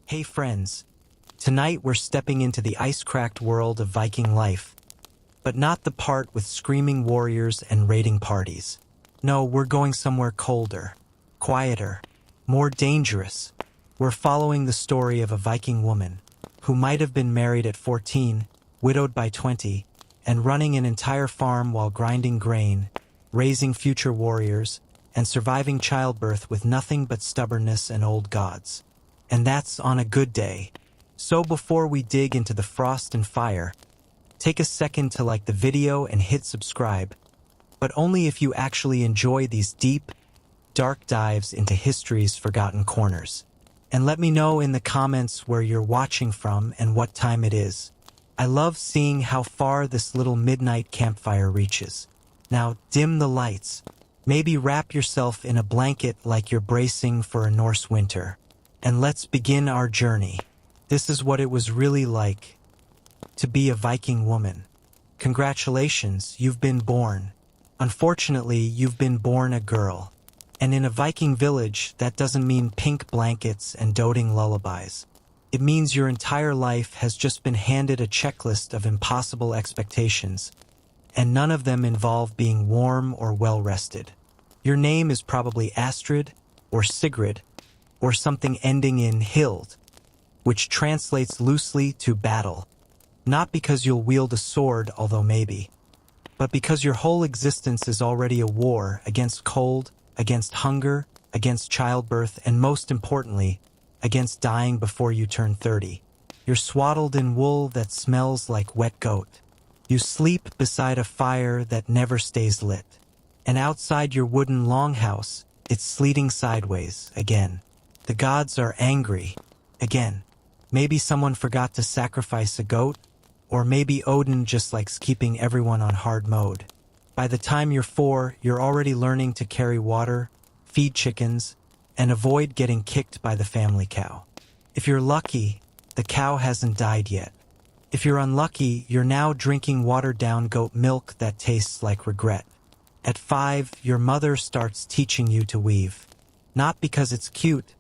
Hey friends, tonight we're stepping into the ice-cracked world of Viking life, but not the part with screaming warriors and raiding parties. No, we're going somewhere colder, quieter, more dangerous. We're following the story of a Viking woman who might have been married at 14, widowed by 20, and running an entire farm while grinding grain, raising future warriors, and surviving childbirth with nothing but stubbornness and old gods. And that's on a good day. So before we dig into the frost and fire, take a second to like the video and hit subscribe, but only if you actually enjoy these deep, dark dives into history's forgotten corners. And let me know in the comments where you're watching from and what time it is. I love seeing how far this little midnight campfire reaches. Now dim the lights. Maybe wrap yourself in a blanket like you're bracing for a Norse winter. And let's begin our journey. This is what it was really like to be a Viking woman. Congratulations, you've been born. Unfortunately, you've been born a girl. And in a Viking village, that doesn't mean pink blankets and doting lullabies. It means your entire life has just been handed a checklist of impossible expectations, and none of them involve being warm or well-rested. Your name is probably Astrid, or Sigrid, or something ending in hild, which translates loosely to battle. Not because you'll wield a sword, although maybe, but because your whole existence is already a war against cold, against hunger, against childbirth, and most importantly, against dying before you turn 30. You're swaddled in wool that smells like wet goat. You sleep beside a fire that never stays lit. And outside your wooden longhouse, it's sleeting sideways, again. The gods are angry, again. Maybe someone forgot to sacrifice a goat, or maybe Odin just likes keeping everyone on hard mode. By the time you're 4, you're already learning to carry water, feed chickens, and avoid getting kicked by the family cow. If you're lucky, the cow hasn't died yet. If you're unlucky, you're now drinking watered-down goat milk that tastes like regret. At 5, your mother starts teaching you to weave. Not because it's cute,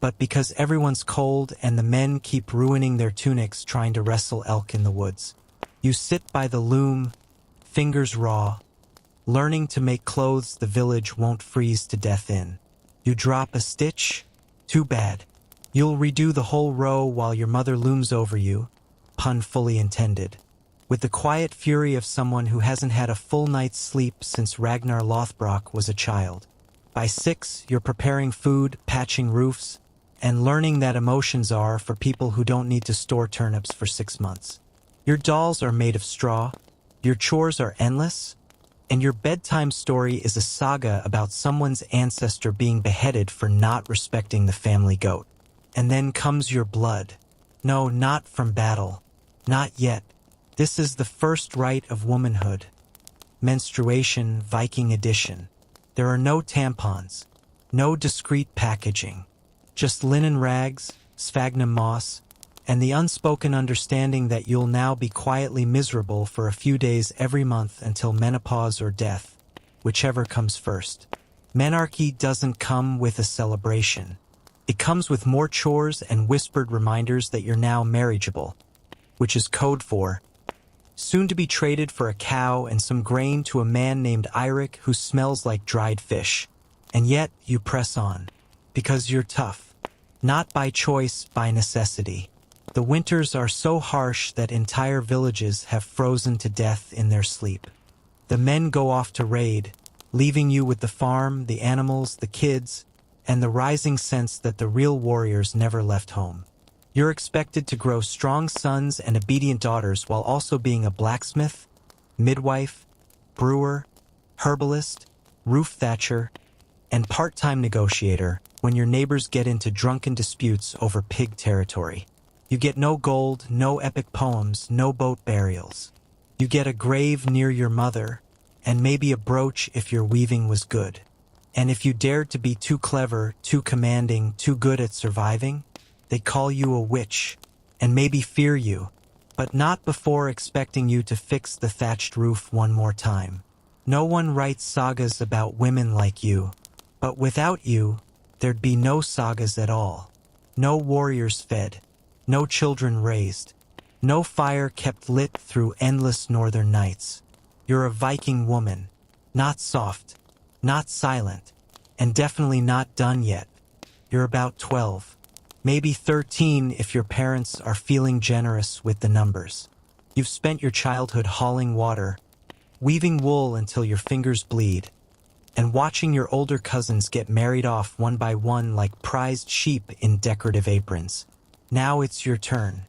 but because everyone's cold and the men keep ruining their tunics trying to wrestle elk in the woods. You sit by the loom, fingers raw, learning to make clothes the village won't freeze to death in. You drop a stitch? Too bad. You'll redo the whole row while your mother looms over you, pun fully intended, with the quiet fury of someone who hasn't had a full night's sleep since Ragnar Lothbrok was a child. By 6, you're preparing food, patching roofs, and learning that emotions are for people who don't need to store turnips for 6 months. Your dolls are made of straw, your chores are endless, and your bedtime story is a saga about someone's ancestor being beheaded for not respecting the family goat. And then comes your blood. No, not from battle. Not yet. This is the first rite of womanhood. Menstruation, Viking edition. There are no tampons, no discreet packaging, just linen rags, sphagnum moss, and the unspoken understanding that you'll now be quietly miserable for a few days every month until menopause or death, whichever comes first. Menarche doesn't come with a celebration. It comes with more chores and whispered reminders that you're now marriageable, which is code for soon to be traded for a cow and some grain to a man named Eirik who smells like dried fish. And yet you press on, because you're tough. Not by choice, by necessity. The winters are so harsh that entire villages have frozen to death in their sleep. The men go off to raid, leaving you with the farm, the animals, the kids, and the rising sense that the real warriors never left home. You're expected to grow strong sons and obedient daughters while also being a blacksmith, midwife, brewer, herbalist, roof thatcher, and part-time negotiator when your neighbors get into drunken disputes over pig territory. You get no gold, no epic poems, no boat burials. You get a grave near your mother, and maybe a brooch if your weaving was good. And if you dared to be too clever, too commanding, too good at surviving, they'd call you a witch, and maybe fear you, but not before expecting you to fix the thatched roof one more time. No one writes sagas about women like you, but without you, there'd be no sagas at all. No warriors fed. No children raised. No fire kept lit through endless northern nights. You're a Viking woman. Not soft. Not silent. And definitely not done yet. You're about 12. Maybe 13 if your parents are feeling generous with the numbers. You've spent your childhood hauling water, weaving wool until your fingers bleed, and watching your older cousins get married off one by one like prized sheep in decorative aprons. Now it's your turn.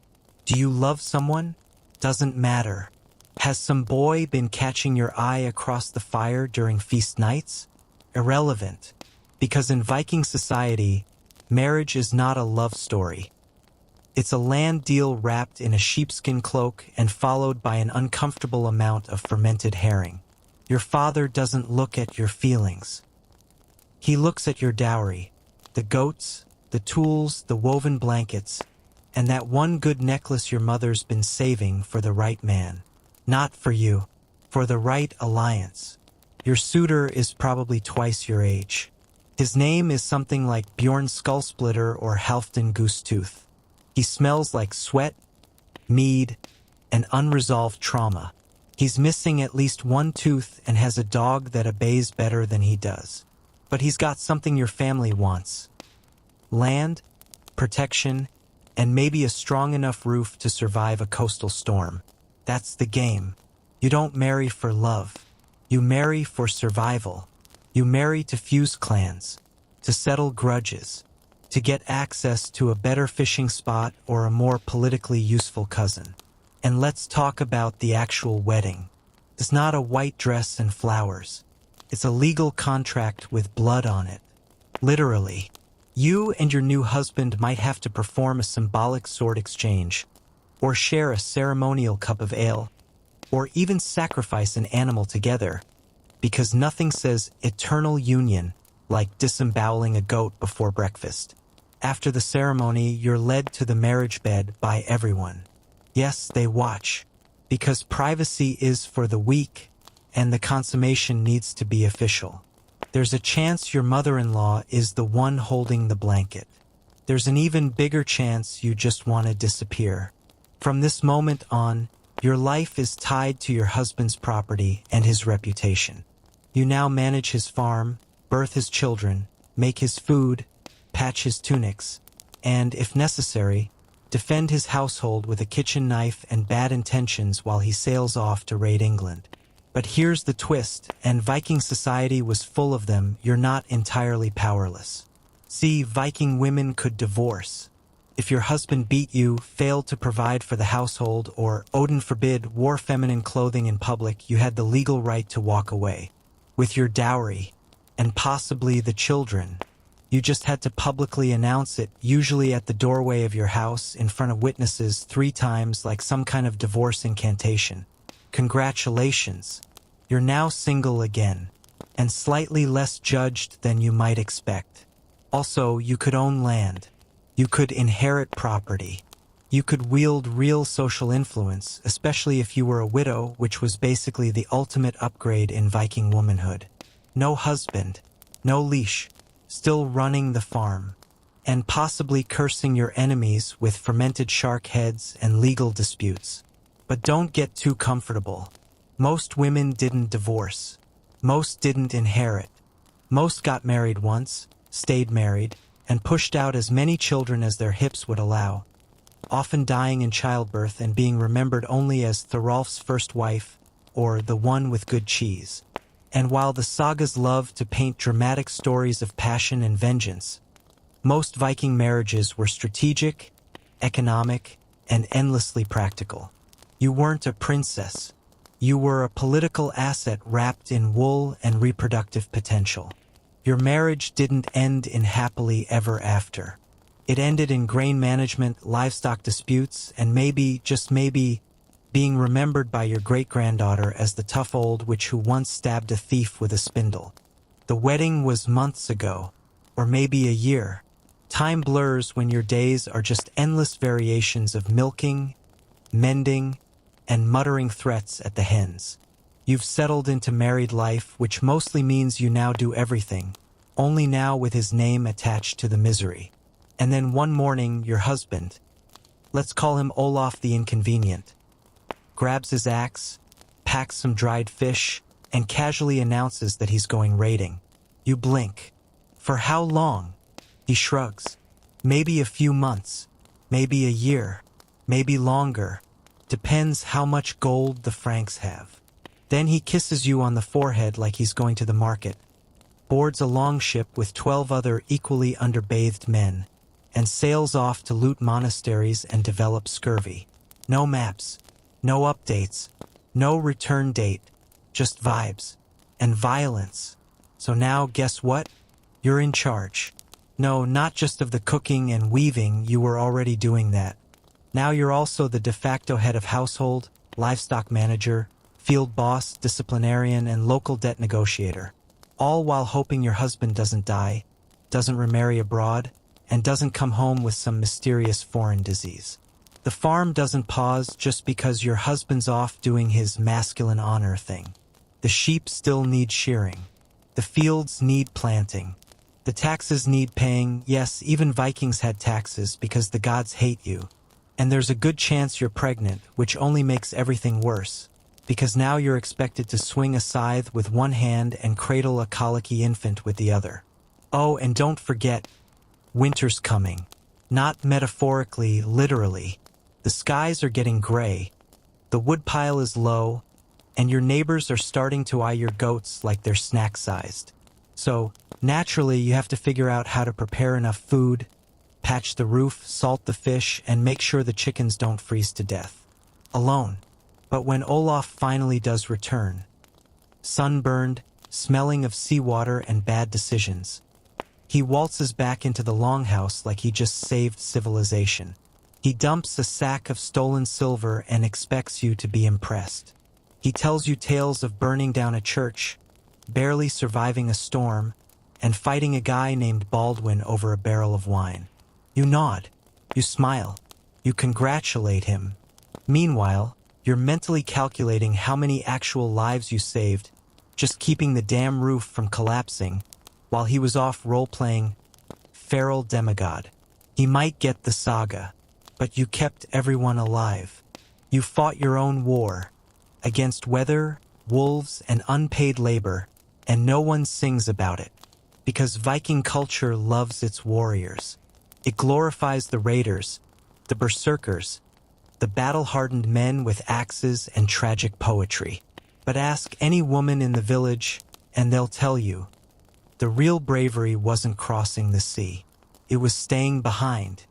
Do you love someone? Doesn't matter. Has some boy been catching your eye across the fire during feast nights? Irrelevant. Because in Viking society, marriage is not a love story. It's a land deal wrapped in a sheepskin cloak and followed by an uncomfortable amount of fermented herring. Your father doesn't look at your feelings. He looks at your dowry, the goats, the tools, the woven blankets, and that one good necklace your mother's been saving for the right man. Not for you, for the right alliance. Your suitor is probably twice your age. His name is something like Bjorn Skullsplitter or Halfdan Goosetooth. He smells like sweat, mead, and unresolved trauma. He's missing at least one tooth and has a dog that obeys better than he does. But he's got something your family wants. Land, protection, and maybe a strong enough roof to survive a coastal storm. That's the game. You don't marry for love. You marry for survival. You marry to fuse clans, to settle grudges, to get access to a better fishing spot or a more politically useful cousin. And let's talk about the actual wedding. It's not a white dress and flowers. It's a legal contract with blood on it. Literally. You and your new husband might have to perform a symbolic sword exchange, or share a ceremonial cup of ale, or even sacrifice an animal together, because nothing says eternal union like disemboweling a goat before breakfast. After the ceremony, you're led to the marriage bed by everyone. Yes, they watch, because privacy is for the weak, and the consummation needs to be official. There's a chance your mother-in-law is the one holding the blanket. There's an even bigger chance you just want to disappear. From this moment on, your life is tied to your husband's property and his reputation. You now manage his farm, birth his children, make his food, patch his tunics, and, if necessary, defend his household with a kitchen knife and bad intentions while he sails off to raid England. But here's the twist, and Viking society was full of them, you're not entirely powerless. See, Viking women could divorce. If your husband beat you, failed to provide for the household, or, Odin forbid, wore feminine clothing in public, you had the legal right to walk away. With your dowry, and possibly the children. You just had to publicly announce it, usually at the doorway of your house, in front of witnesses 3 times like some kind of divorce incantation. Congratulations. You're now single again, and slightly less judged than you might expect. Also, you could own land. You could inherit property. You could wield real social influence, especially if you were a widow, which was basically the ultimate upgrade in Viking womanhood. No husband, no leash, still running the farm, and possibly cursing your enemies with fermented shark heads and legal disputes. But don't get too comfortable. Most women didn't divorce. Most didn't inherit. Most got married once, stayed married, and pushed out as many children as their hips would allow, often dying in childbirth and being remembered only as Thorolf's first wife, or the one with good cheese. And while the sagas love to paint dramatic stories of passion and vengeance, most Viking marriages were strategic, economic, and endlessly practical. You weren't a princess. You were a political asset wrapped in wool and reproductive potential. Your marriage didn't end in happily ever after. It ended in grain management, livestock disputes, and maybe, just maybe, being remembered by your great-granddaughter as the tough old witch who once stabbed a thief with a spindle. The wedding was months ago, or maybe a year. Time blurs when your days are just endless variations of milking, mending, and muttering threats at the hens. You've settled into married life, which mostly means you now do everything, only now with his name attached to the misery. And then one morning, your husband, let's call him Olaf the Inconvenient, grabs his axe, packs some dried fish, and casually announces that he's going raiding. You blink. For how long? He shrugs. Maybe a few months. Maybe a year. Maybe longer. Depends how much gold the Franks have. Then he kisses you on the forehead like he's going to the market, boards a longship with 12 other equally underbathed men, and sails off to loot monasteries and develop scurvy. No maps, no updates, no return date, just vibes and violence. So now guess what? You're in charge. No, not just of the cooking and weaving, you were already doing that. Now you're also the de facto head of household, livestock manager, field boss, disciplinarian, and local debt negotiator, all while hoping your husband doesn't die, doesn't remarry abroad, and doesn't come home with some mysterious foreign disease. The farm doesn't pause just because your husband's off doing his masculine honor thing. The sheep still need shearing. The fields need planting. The taxes need paying. Yes, even Vikings had taxes because the gods hate you. And there's a good chance you're pregnant, which only makes everything worse, because now you're expected to swing a scythe with one hand and cradle a colicky infant with the other. Oh, and don't forget, winter's coming. Not metaphorically, literally. The skies are getting gray, the woodpile is low, and your neighbors are starting to eye your goats like they're snack-sized. So, naturally, you have to figure out how to prepare enough food, patch the roof, salt the fish, and make sure the chickens don't freeze to death. Alone. But when Olaf finally does return, sunburned, smelling of seawater and bad decisions, he waltzes back into the longhouse like he just saved civilization. He dumps a sack of stolen silver and expects you to be impressed. He tells you tales of burning down a church, barely surviving a storm, and fighting a guy named Baldwin over a barrel of wine. You nod. You smile. You congratulate him. Meanwhile, you're mentally calculating how many actual lives you saved, just keeping the damn roof from collapsing, while he was off role-playing feral demigod. He might get the saga, but you kept everyone alive. You fought your own war, against weather, wolves, and unpaid labor, and no one sings about it, because Viking culture loves its warriors. It glorifies the raiders, the berserkers, the battle-hardened men with axes and tragic poetry. But ask any woman in the village, and they'll tell you, the real bravery wasn't crossing the sea. It was staying behind.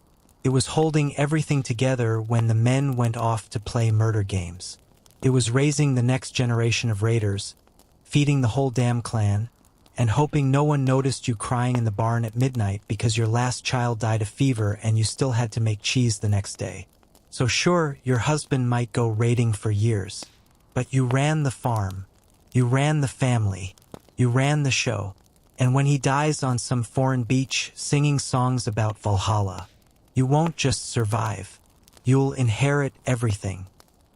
It was holding everything together when the men went off to play murder games. It was raising the next generation of raiders, feeding the whole damn clan, and hoping no one noticed you crying in the barn at midnight because your last child died of fever and you still had to make cheese the next day. So sure, your husband might go raiding for years, but you ran the farm, you ran the family, you ran the show, and when he dies on some foreign beach singing songs about Valhalla, you won't just survive, you'll inherit everything,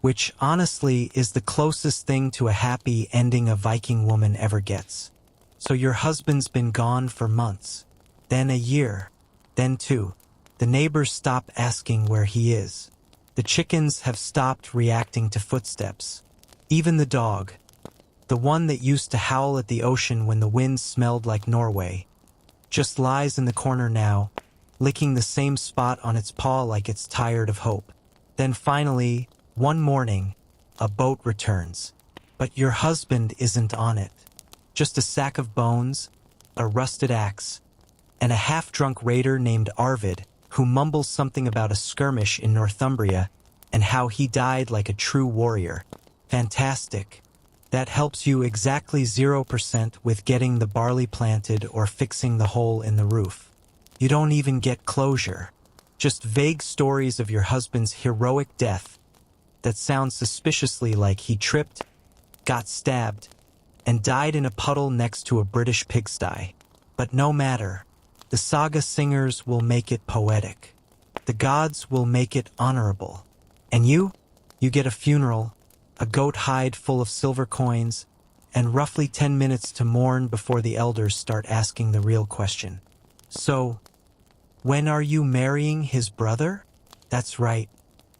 which honestly is the closest thing to a happy ending a Viking woman ever gets. So your husband's been gone for months, then a year, then two. The neighbors stop asking where he is. The chickens have stopped reacting to footsteps. Even the dog, the one that used to howl at the ocean when the wind smelled like Norway, just lies in the corner now, licking the same spot on its paw like it's tired of hope. Then finally, one morning, a boat returns. But your husband isn't on it. Just a sack of bones, a rusted axe, and a half-drunk raider named Arvid, who mumbles something about a skirmish in Northumbria and how he died like a true warrior. Fantastic. That helps you exactly 0% with getting the barley planted or fixing the hole in the roof. You don't even get closure. Just vague stories of your husband's heroic death that sound suspiciously like he tripped, got stabbed, and died in a puddle next to a British pigsty. But no matter, the saga singers will make it poetic. The gods will make it honorable. And you get a funeral, a goat hide full of silver coins, and roughly 10 minutes to mourn before the elders start asking the real question. So, When are you marrying his brother? That's right,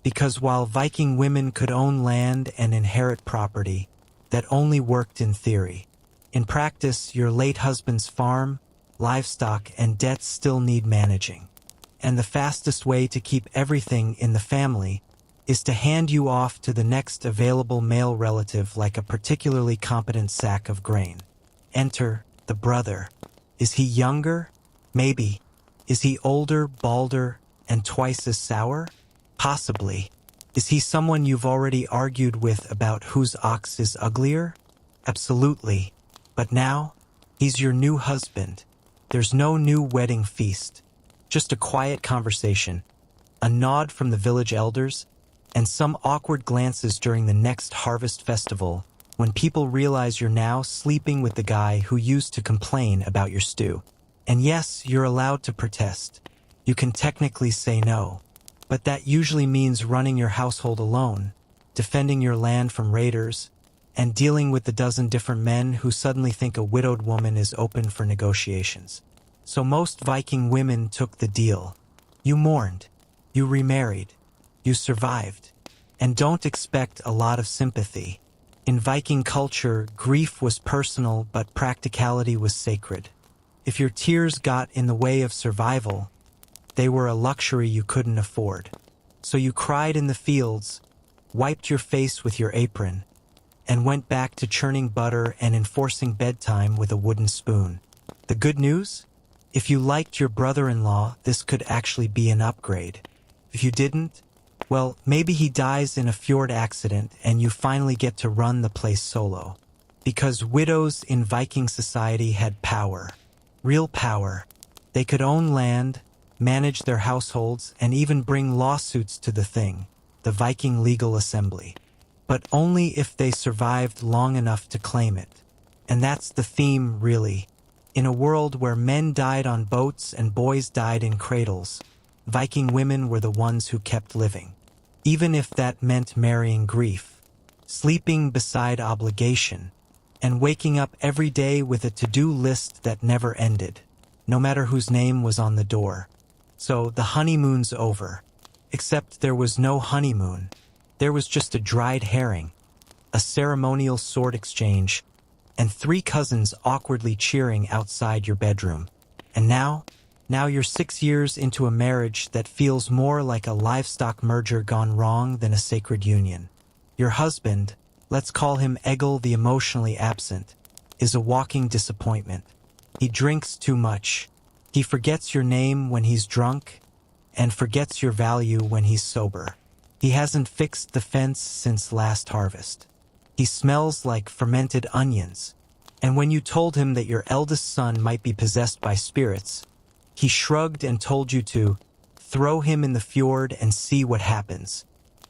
because while Viking women could own land and inherit property, that only worked in theory. In practice, your late husband's farm, livestock, and debts still need managing. And the fastest way to keep everything in the family is to hand you off to the next available male relative like a particularly competent sack of grain. Enter the brother. Is he younger? Maybe. Is he older, balder, and twice as sour? Possibly. Is he someone you've already argued with about whose ox is uglier? Absolutely. But now, he's your new husband. There's no new wedding feast. Just a quiet conversation, a nod from the village elders, and some awkward glances during the next harvest festival when people realize you're now sleeping with the guy who used to complain about your stew. And yes, you're allowed to protest. You can technically say no, but that usually means running your household alone, defending your land from raiders, and dealing with the dozen different men who suddenly think a widowed woman is open for negotiations. So most Viking women took the deal. You mourned. You remarried. You survived. And don't expect a lot of sympathy. In Viking culture, grief was personal, but practicality was sacred. If your tears got in the way of survival, they were a luxury you couldn't afford. So you cried in the fields, wiped your face with your apron, and went back to churning butter and enforcing bedtime with a wooden spoon. The good news? If you liked your brother-in-law, this could actually be an upgrade. If you didn't, well, maybe he dies in a fjord accident and you finally get to run the place solo. Because widows in Viking society had power. Real power. They could own land, manage their households, and even bring lawsuits to the thing, the Viking legal assembly. But only if they survived long enough to claim it. And that's the theme, really. In a world where men died on boats and boys died in cradles, Viking women were the ones who kept living. Even if that meant marrying grief, sleeping beside obligation, and waking up every day with a to-do list that never ended, no matter whose name was on the door. So the honeymoon's over. Except there was no honeymoon. There was just a dried herring, a ceremonial sword exchange, and 3 cousins awkwardly cheering outside your bedroom. And now you're 6 years into a marriage that feels more like a livestock merger gone wrong than a sacred union. Your husband, let's call him Egil the emotionally absent, is a walking disappointment. He drinks too much. He forgets your name when he's drunk, and forgets your value when he's sober. He hasn't fixed the fence since last harvest. He smells like fermented onions. And when you told him that your eldest son might be possessed by spirits, he shrugged and told you to throw him in the fjord and see what happens.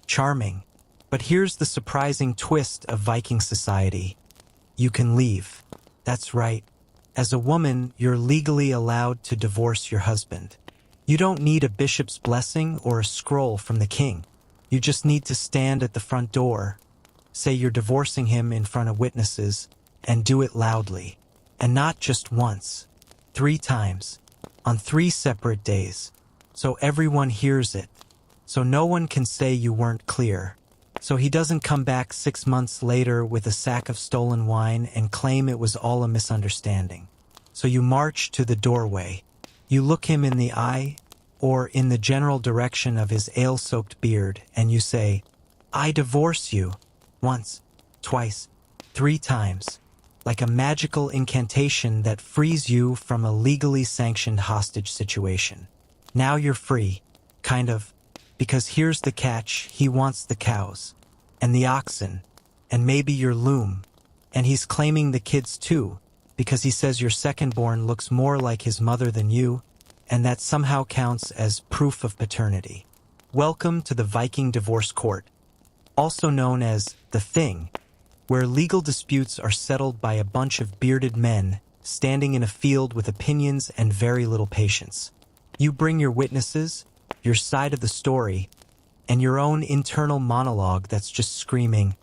Charming. But here's the surprising twist of Viking society. You can leave. That's right. As a woman, you're legally allowed to divorce your husband. You don't need a bishop's blessing or a scroll from the king. You just need to stand at the front door, say you're divorcing him in front of witnesses, and do it loudly. And not just once, 3 times, on 3 separate days. So everyone hears it. So no one can say you weren't clear. So he doesn't come back 6 months later with a sack of stolen wine and claim it was all a misunderstanding. So you march to the doorway. You look him in the eye, or in the general direction of his ale-soaked beard, and you say, "I divorce you." Once, twice, 3 times. Like a magical incantation that frees you from a legally sanctioned hostage situation. Now you're free, kind of, because here's the catch: he wants the cows, and the oxen, and maybe your loom, and he's claiming the kids too, because he says your second-born looks more like his mother than you, and that somehow counts as proof of paternity. Welcome to the Viking divorce court, also known as the Thing, where legal disputes are settled by a bunch of bearded men standing in a field with opinions and very little patience. You bring your witnesses, your side of the story, and your own internal monologue that's just screaming,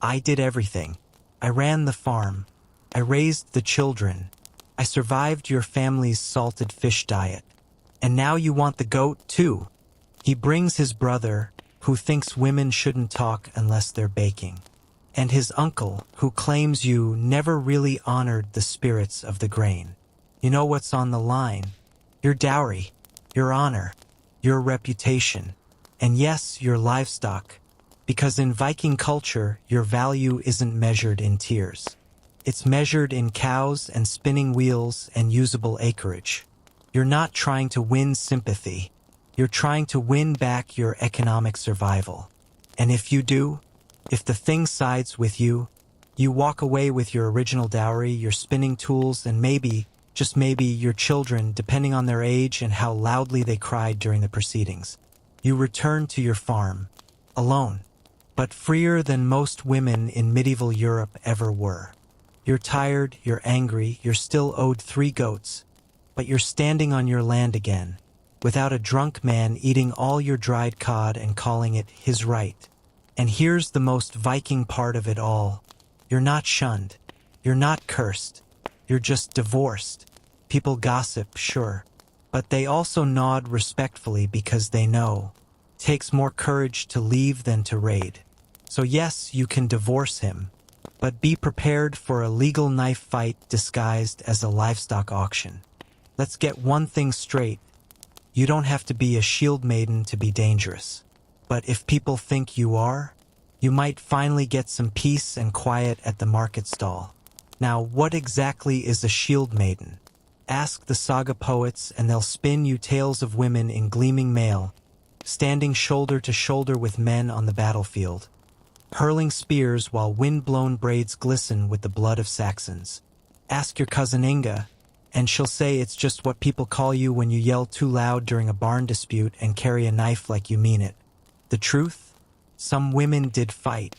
"I did everything. I ran the farm. I raised the children. I survived your family's salted fish diet. And now you want the goat, too. He brings his brother, who thinks women shouldn't talk unless they're baking. And his uncle, who claims you never really honored the spirits of the grain. You know what's on the line? Your dowry, your honor, your reputation, and yes, your livestock. Because in Viking culture, your value isn't measured in tears. It's measured in cows and spinning wheels and usable acreage. You're not trying to win sympathy. You're trying to win back your economic survival. And if you do, if the thing sides with you, you walk away with your original dowry, your spinning tools, and maybe, just maybe, your children, depending on their age and how loudly they cried during the proceedings. You return to your farm, alone, but freer than most women in medieval Europe ever were. You're tired, you're angry, you're still owed 3 goats, but you're standing on your land again, without a drunk man eating all your dried cod and calling it his right. And here's the most Viking part of it all. You're not shunned. You're not cursed. You're just divorced. People gossip, sure, but they also nod respectfully because they know it takes more courage to leave than to raid. So yes, you can divorce him, but be prepared for a legal knife fight disguised as a livestock auction. Let's get one thing straight. You don't have to be a shield maiden to be dangerous. But if people think you are, you might finally get some peace and quiet at the market stall. Now, what exactly is a shield maiden? Ask the saga poets and they'll spin you tales of women in gleaming mail, standing shoulder to shoulder with men on the battlefield, hurling spears while wind-blown braids glisten with the blood of Saxons. Ask your cousin Inga, and she'll say it's just what people call you when you yell too loud during a barn dispute and carry a knife like you mean it. The truth? Some women did fight,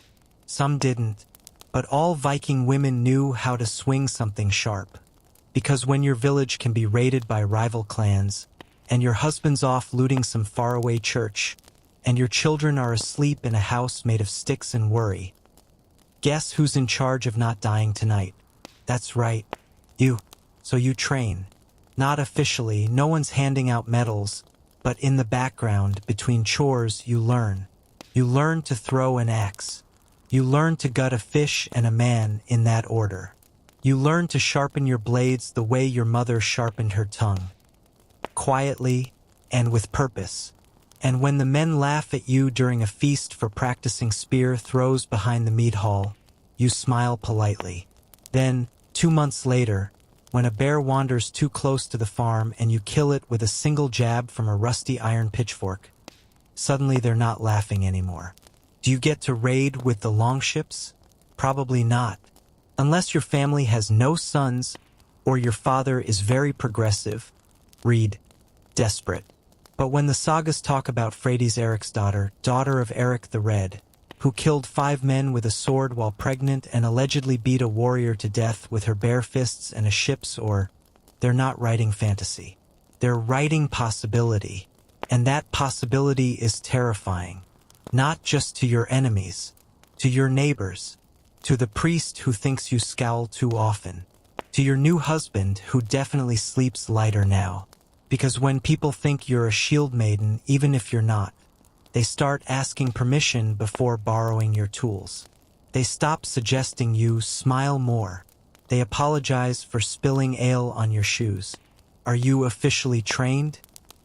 some didn't, but all Viking women knew how to swing something sharp. Because when your village can be raided by rival clans, and your husband's off looting some faraway church, and your children are asleep in a house made of sticks and worry, guess who's in charge of not dying tonight? That's right, you. So you train. Not officially, no one's handing out medals, but in the background, between chores, you learn. You learn to throw an axe. You learn to gut a fish and a man in that order. You learn to sharpen your blades the way your mother sharpened her tongue. Quietly and with purpose. And when the men laugh at you during a feast for practicing spear throws behind the mead hall, you smile politely. Then, 2 months later, when a bear wanders too close to the farm and you kill it with a single jab from a rusty iron pitchfork, suddenly they're not laughing anymore. Do you get to raid with the longships? Probably not. Unless your family has no sons or your father is very progressive, read desperate. But when the sagas talk about Freydis Eriksdottir, daughter of Eric the Red, who killed 5 men with a sword while pregnant and allegedly beat a warrior to death with her bare fists and a ship's oar, they're not writing fantasy. They're writing possibility. And that possibility is terrifying. Not just to your enemies, to your neighbors, to the priest who thinks you scowl too often, to your new husband who definitely sleeps lighter now. Because when people think you're a shield maiden, even if you're not, they start asking permission before borrowing your tools. They stop suggesting you smile more. They apologize for spilling ale on your shoes. Are you officially trained?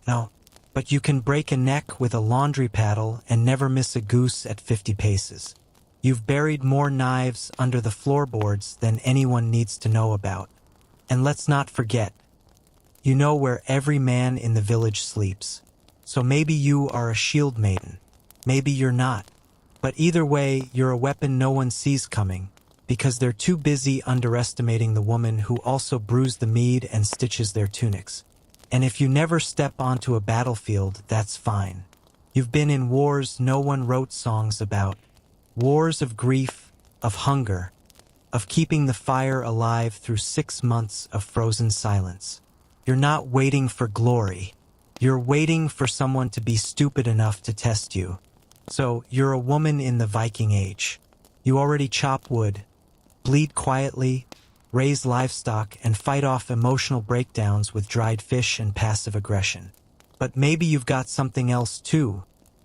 No, but you can break a neck with a laundry paddle and never miss a goose at 50 paces. You've buried more knives under the floorboards than anyone needs to know about. And let's not forget, you know where every man in the village sleeps. So maybe you are a shield maiden. Maybe you're not. But either way, you're a weapon no one sees coming, because they're too busy underestimating the woman who also brews the mead and stitches their tunics. And if you never step onto a battlefield, that's fine. You've been in wars no one wrote songs about. Wars of grief, of hunger, of keeping the fire alive through 6 months of frozen silence. You're not waiting for glory. You're waiting for someone to be stupid enough to test you. So, you're a woman in the Viking Age. You already chop wood, bleed quietly, raise livestock, and fight off emotional breakdowns with dried fish and passive aggression. But maybe you've got something else too,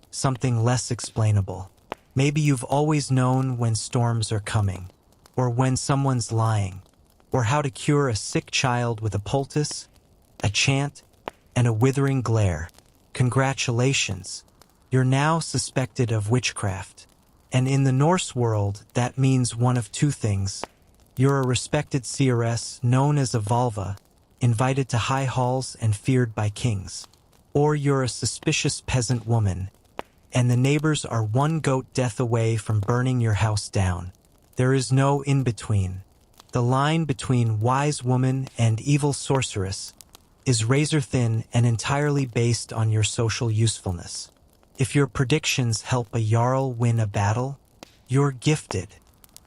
something less explainable. Maybe you've always known when storms are coming, or when someone's lying, or how to cure a sick child with a poultice, a chant, and a withering glare. Congratulations! You're now suspected of witchcraft. And in the Norse world, that means one of two things. You're a respected seeress known as a Valva, invited to high halls and feared by kings. Or you're a suspicious peasant woman, and the neighbors are one goat death away from burning your house down. There is no in-between. The line between wise woman and evil sorceress is razor thin and entirely based on your social usefulness. If your predictions help a jarl win a battle, you're gifted.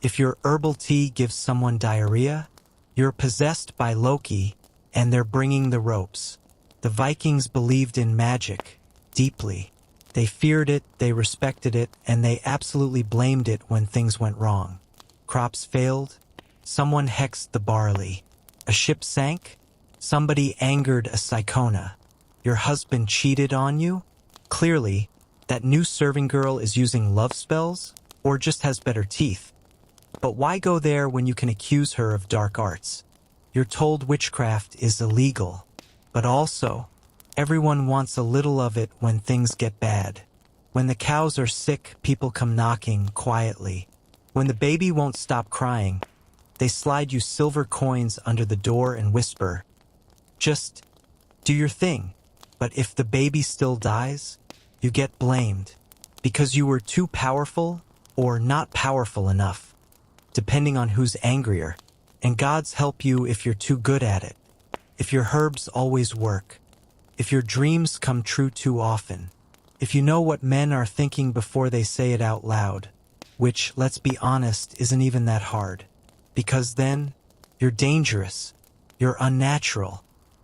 If your herbal tea gives someone diarrhea, you're possessed by Loki, and they're bringing the ropes. The Vikings believed in magic deeply. They feared it, they respected it, and they absolutely blamed it when things went wrong. Crops failed, someone hexed the barley. A ship sank, somebody angered a Cycona. Your husband cheated on you? Clearly, that new serving girl is using love spells, or just has better teeth. But why go there when you can accuse her of dark arts? You're told witchcraft is illegal, but also, everyone wants a little of it when things get bad. When the cows are sick, people come knocking quietly. When the baby won't stop crying, they slide you silver coins under the door and whisper, "Just do your thing." But if the baby still dies, you get blamed because you were too powerful or not powerful enough, depending on who's angrier. And gods help you if you're too good at it, if your herbs always work, if your dreams come true too often, if you know what men are thinking before they say it out loud, which, let's be honest, isn't even that hard. Because then, you're dangerous, you're unnatural,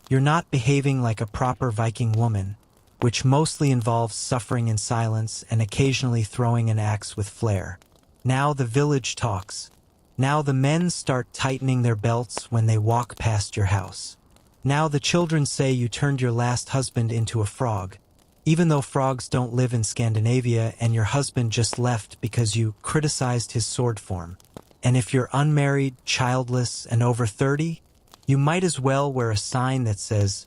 you're not behaving like a proper Viking woman, which mostly involves suffering in silence and occasionally throwing an axe with flair. Now the village talks. Now the men start tightening their belts when they walk past your house. Now the children say you turned your last husband into a frog, even though frogs don't live in Scandinavia and your husband just left because you criticized his sword form. And if you're unmarried, childless, and over 30, you might as well wear a sign that says,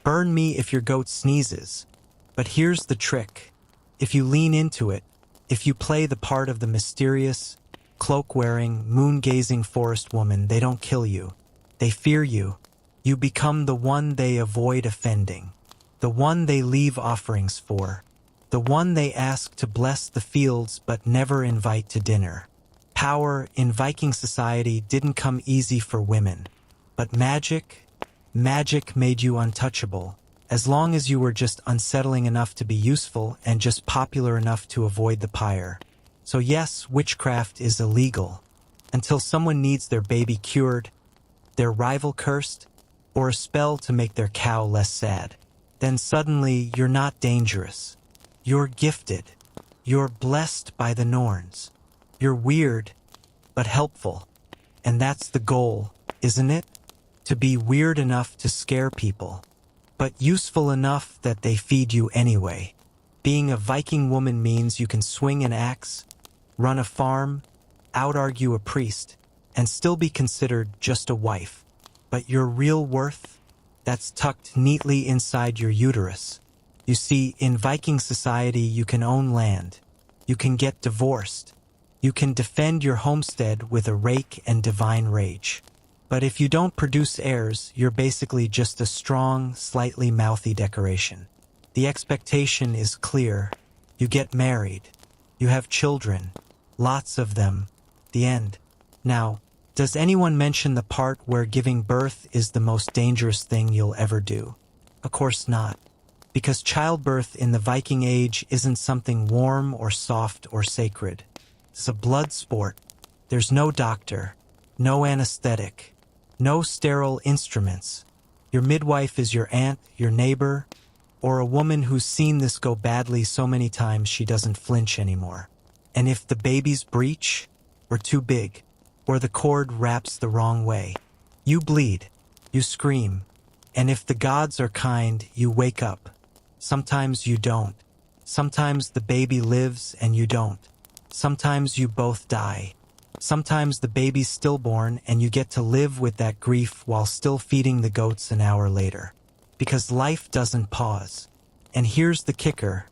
"Burn me if your goat sneezes." But here's the trick. If you lean into it, if you play the part of the mysterious, cloak-wearing, moon-gazing forest woman, they don't kill you. They fear you. You become the one they avoid offending, the one they leave offerings for, the one they ask to bless the fields but never invite to dinner. Power in Viking society didn't come easy for women, but magic made you untouchable, as long as you were just unsettling enough to be useful and just popular enough to avoid the pyre. So yes, witchcraft is illegal, until someone needs their baby cured, their rival cursed, or a spell to make their cow less sad. Then suddenly you're not dangerous. You're gifted. You're blessed by the Norns. You're weird, but helpful. And that's the goal, isn't it? To be weird enough to scare people, but useful enough that they feed you anyway. Being a Viking woman means you can swing an axe, run a farm, out-argue a priest, and still be considered just a wife. But your real worth, that's tucked neatly inside your uterus. You see, in Viking society, you can own land. You can get divorced. You can defend your homestead with a rake and divine rage. But if you don't produce heirs, you're basically just a strong, slightly mouthy decoration. The expectation is clear. You get married. You have children. Lots of them. The end. Now, does anyone mention the part where giving birth is the most dangerous thing you'll ever do? Of course not. Because childbirth in the Viking Age isn't something warm or soft or sacred. It's a blood sport. There's no doctor, no anesthetic, no sterile instruments. Your midwife is your aunt, your neighbor, or a woman who's seen this go badly so many times she doesn't flinch anymore. And if the babies breach, or too big, or the cord wraps the wrong way, you bleed, you scream, and if the gods are kind, you wake up. Sometimes you don't. Sometimes the baby lives and you don't. Sometimes you both die. Sometimes the baby's stillborn and you get to live with that grief while still feeding the goats an hour later. Because life doesn't pause. And here's the kicker.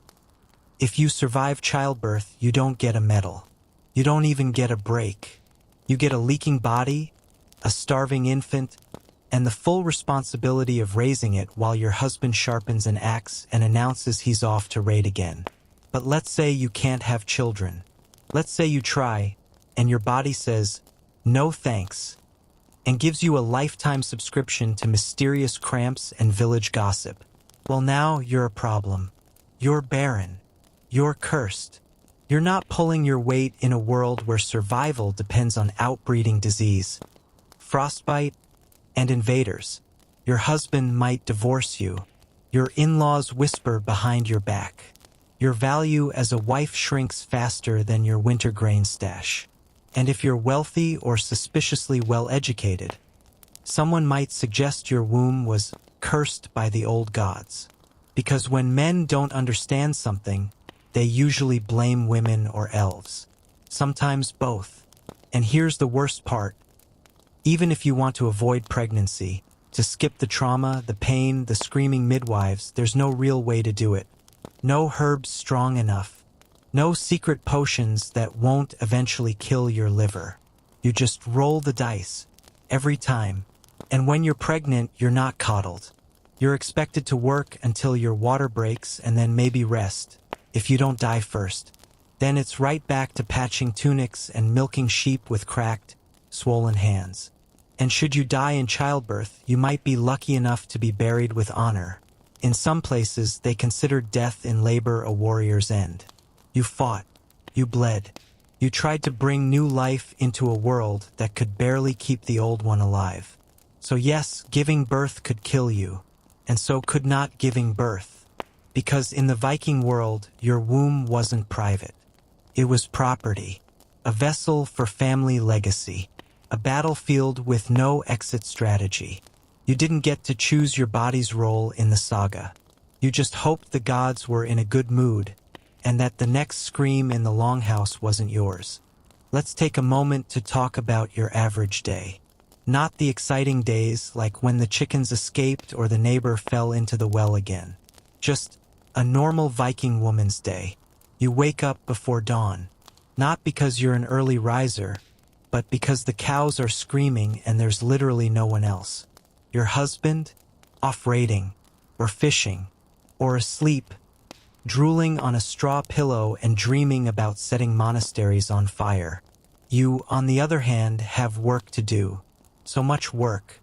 If you survive childbirth, you don't get a medal. You don't even get a break. You get a leaking body, a starving infant, and the full responsibility of raising it while your husband sharpens an axe and announces he's off to raid again. But let's say you can't have children. Let's say you try, and your body says, no thanks, and gives you a lifetime subscription to mysterious cramps and village gossip. Well, now you're a problem. You're barren. You're cursed. You're not pulling your weight in a world where survival depends on outbreeding disease, frostbite, and invaders. Your husband might divorce you. Your in-laws whisper behind your back. Your value as a wife shrinks faster than your winter grain stash. And if you're wealthy or suspiciously well-educated, someone might suggest your womb was cursed by the old gods. Because when men don't understand something, they usually blame women or elves. Sometimes both. And here's the worst part. Even if you want to avoid pregnancy, to skip the trauma, the pain, the screaming midwives, there's no real way to do it. No herbs strong enough. No secret potions that won't eventually kill your liver. You just roll the dice. Every time. And when you're pregnant, you're not coddled. You're expected to work until your water breaks and then maybe rest, if you don't die first. Then it's right back to patching tunics and milking sheep with cracked, swollen hands. And should you die in childbirth, you might be lucky enough to be buried with honor. In some places, they consider death in labor a warrior's end. You fought. You bled. You tried to bring new life into a world that could barely keep the old one alive. So yes, giving birth could kill you. And so could not giving birth. Because in the Viking world, your womb wasn't private. It was property. A vessel for family legacy. A battlefield with no exit strategy. You didn't get to choose your body's role in the saga. You just hoped the gods were in a good mood, and that the next scream in the longhouse wasn't yours. Let's take a moment to talk about your average day. Not the exciting days like when the chickens escaped or the neighbor fell into the well again. Just a normal Viking woman's day. You wake up before dawn. Not because you're an early riser, but because the cows are screaming and there's literally no one else. Your husband, off raiding, or fishing, or asleep, drooling on a straw pillow and dreaming about setting monasteries on fire. You, on the other hand, have work to do. So much work.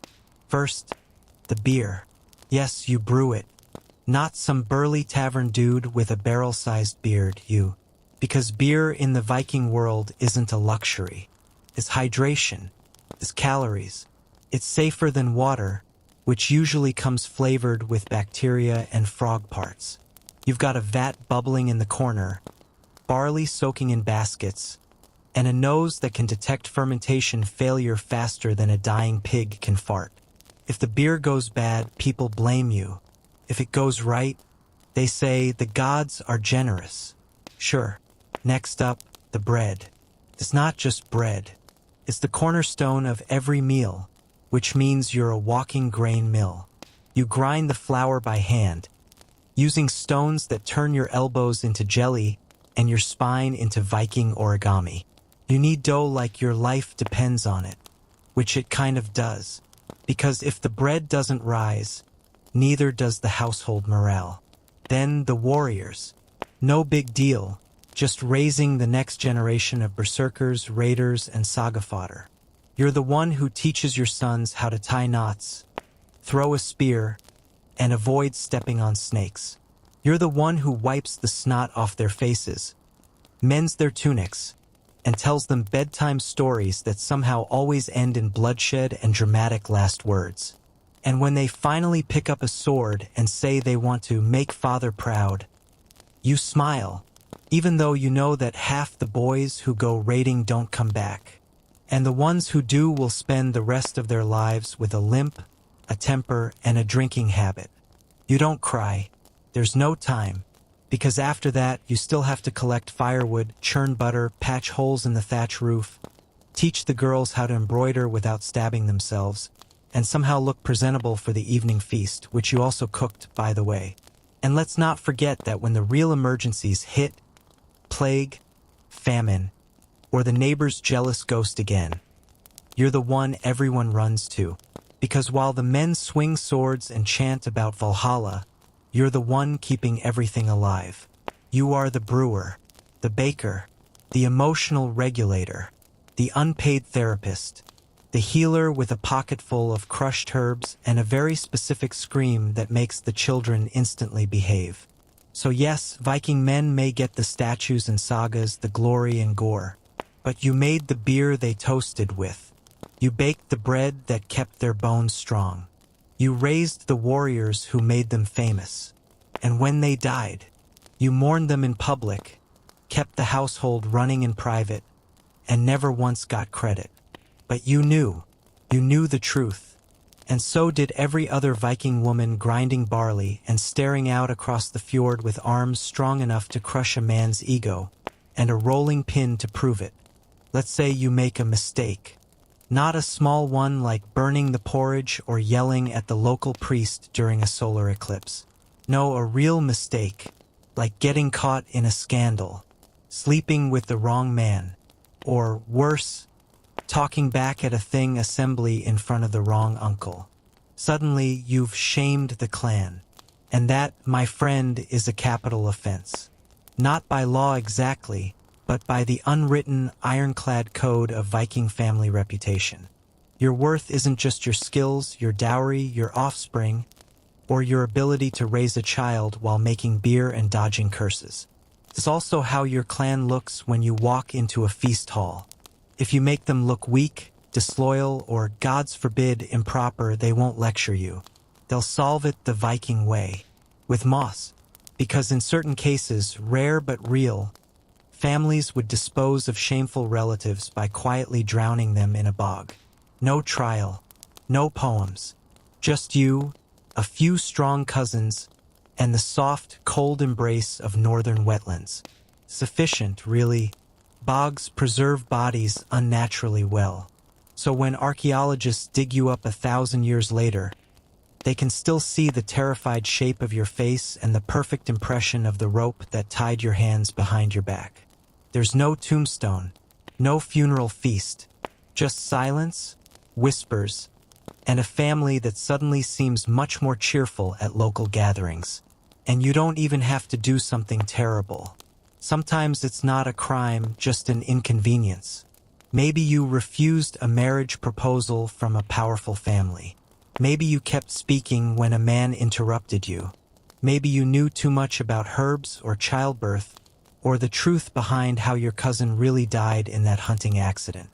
First, the beer. Yes, you brew it. Not some burly tavern dude with a barrel-sized beard, you. Because beer in the Viking world isn't a luxury. It's hydration. It's calories. It's safer than water, which usually comes flavored with bacteria and frog parts. You've got a vat bubbling in the corner, barley soaking in baskets, and a nose that can detect fermentation failure faster than a dying pig can fart. If the beer goes bad, people blame you. If it goes right, they say the gods are generous. Sure. Next up, the bread. It's not just bread. It's the cornerstone of every meal, which means you're a walking grain mill. You grind the flour by hand, using stones that turn your elbows into jelly and your spine into Viking origami. You need dough like your life depends on it, which it kind of does. Because if the bread doesn't rise, neither does the household morale. Then the warriors. No big deal, just raising the next generation of berserkers, raiders, and saga fodder. You're the one who teaches your sons how to tie knots, throw a spear, and avoid stepping on snakes. You're the one who wipes the snot off their faces, mends their tunics, and tells them bedtime stories that somehow always end in bloodshed and dramatic last words. And when they finally pick up a sword and say they want to make father proud, you smile, even though you know that half the boys who go raiding don't come back. And the ones who do will spend the rest of their lives with a limp, a temper, and a drinking habit. You don't cry. There's no time, because after that you still have to collect firewood, churn butter, patch holes in the thatch roof, teach the girls how to embroider without stabbing themselves, and somehow look presentable for the evening feast, which you also cooked, by the way. And let's not forget that when the real emergencies hit, plague, famine, or the neighbor's jealous ghost again, you're the one everyone runs to. Because while the men swing swords and chant about Valhalla, you're the one keeping everything alive. You are the brewer, the baker, the emotional regulator, the unpaid therapist, the healer with a pocket full of crushed herbs and a very specific scream that makes the children instantly behave. So yes, Viking men may get the statues and sagas, the glory and gore, but you made the beer they toasted with. You baked the bread that kept their bones strong. You raised the warriors who made them famous. And when they died, you mourned them in public, kept the household running in private, and never once got credit. But you knew the truth. And so did every other Viking woman grinding barley and staring out across the fjord with arms strong enough to crush a man's ego, and a rolling pin to prove it. Let's say you make a mistake. Not a small one like burning the porridge or yelling at the local priest during a solar eclipse. No, a real mistake, like getting caught in a scandal, sleeping with the wrong man, or worse, talking back at a thing assembly in front of the wrong uncle. Suddenly, you've shamed the clan. And that, my friend, is a capital offense. Not by law exactly, but by the unwritten, ironclad code of Viking family reputation. Your worth isn't just your skills, your dowry, your offspring, or your ability to raise a child while making beer and dodging curses. It's also how your clan looks when you walk into a feast hall. If you make them look weak, disloyal, or, gods forbid, improper, they won't lecture you. They'll solve it the Viking way, with moss, because in certain cases, rare but real, families would dispose of shameful relatives by quietly drowning them in a bog. No trial, no poems, just you, a few strong cousins, and the soft, cold embrace of northern wetlands. Sufficient, really. Bogs preserve bodies unnaturally well. So when archaeologists dig you up 1,000 years later, they can still see the terrified shape of your face and the perfect impression of the rope that tied your hands behind your back. There's no tombstone, no funeral feast, just silence, whispers, and a family that suddenly seems much more cheerful at local gatherings. And you don't even have to do something terrible. Sometimes it's not a crime, just an inconvenience. Maybe you refused a marriage proposal from a powerful family. Maybe you kept speaking when a man interrupted you. Maybe you knew too much about herbs or childbirth, or the truth behind how your cousin really died in that hunting accident.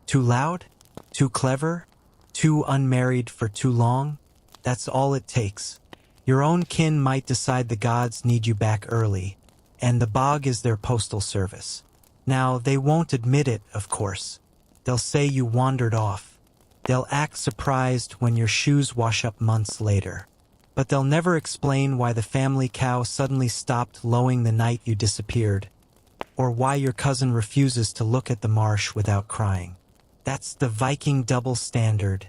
Too loud? Too clever? Too unmarried for too long? That's all it takes. Your own kin might decide the gods need you back early, and the bog is their postal service. Now, they won't admit it, of course. They'll say you wandered off. They'll act surprised when your shoes wash up months later. But they'll never explain why the family cow suddenly stopped lowing the night you disappeared, or why your cousin refuses to look at the marsh without crying. That's the Viking double standard.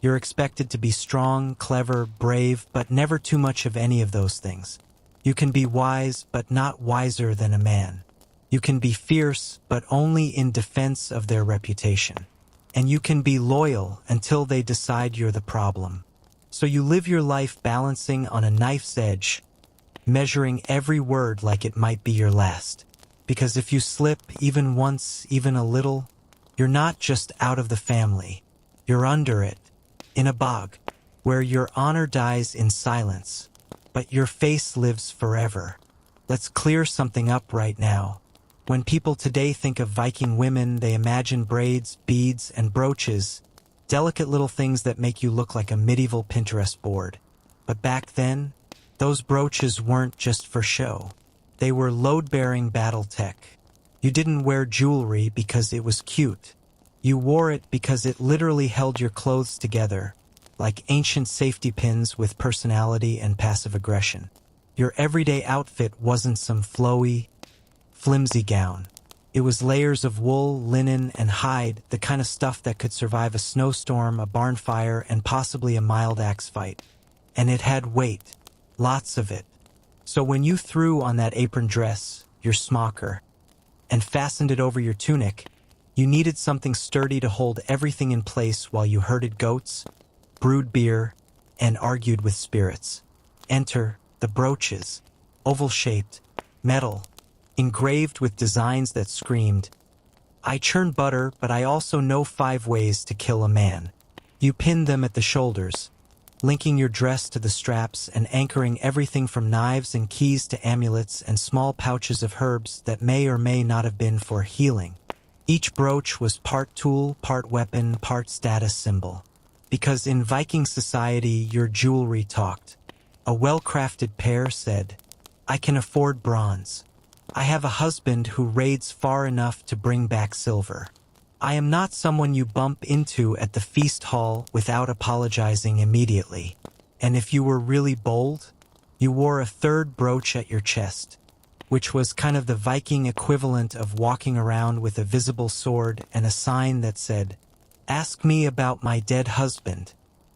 You're expected to be strong, clever, brave, but never too much of any of those things. You can be wise, but not wiser than a man. You can be fierce, but only in defense of their reputation. And you can be loyal until they decide you're the problem. So you live your life balancing on a knife's edge, measuring every word like it might be your last. Because if you slip even once, even a little, you're not just out of the family. You're under it, in a bog, where your honor dies in silence, but your face lives forever. Let's clear something up right now. When people today think of Viking women, they imagine braids, beads, and brooches, delicate little things that make you look like a medieval Pinterest board. But back then, those brooches weren't just for show. They were load-bearing battle tech. You didn't wear jewelry because it was cute. You wore it because it literally held your clothes together, like ancient safety pins with personality and passive aggression. Your everyday outfit wasn't some flowy, flimsy gown. It was layers of wool, linen, and hide, the kind of stuff that could survive a snowstorm, a barn fire, and possibly a mild axe fight. And it had weight, lots of it. So when you threw on that apron dress, your smocker, and fastened it over your tunic, you needed something sturdy to hold everything in place while you herded goats, brewed beer, and argued with spirits. Enter the brooches, oval-shaped, metal, engraved with designs that screamed, "I churn butter, but I also know 5 ways to kill a man." You pinned them at the shoulders, linking your dress to the straps and anchoring everything from knives and keys to amulets and small pouches of herbs that may or may not have been for healing. Each brooch was part tool, part weapon, part status symbol. Because in Viking society, your jewelry talked. A well-crafted pair said, "I can afford bronze. I have a husband who raids far enough to bring back silver. I am not someone you bump into at the feast hall without apologizing immediately." And if you were really bold, you wore a 3rd brooch at your chest, which was kind of the Viking equivalent of walking around with a visible sword and a sign that said, "Ask me about my dead husband.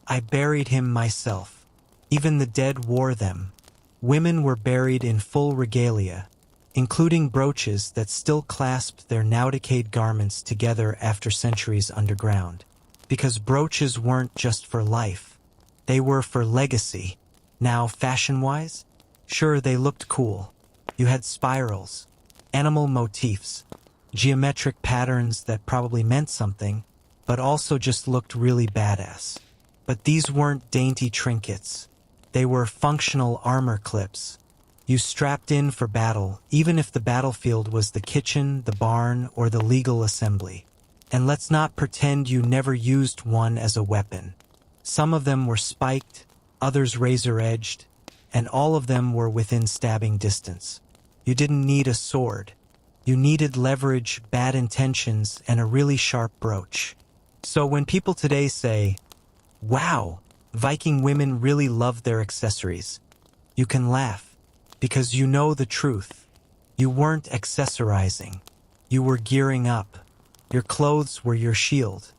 I buried him myself." Even the dead wore them. Women were buried in full regalia, including brooches that still clasped their now-decayed garments together after centuries underground. Because brooches weren't just for life. They were for legacy. Now, fashion-wise, sure, they looked cool. You had spirals, animal motifs, geometric patterns that probably meant something, but also just looked really badass. But these weren't dainty trinkets. They were functional armor clips. You strapped in for battle, even if the battlefield was the kitchen, the barn, or the legal assembly. And let's not pretend you never used one as a weapon. Some of them were spiked, others razor-edged, and all of them were within stabbing distance. You didn't need a sword. You needed leverage, bad intentions, and a really sharp brooch. So when people today say, "Wow, Viking women really loved their accessories," you can laugh. Because you know the truth. You weren't accessorizing. You were gearing up. Your clothes were your shield.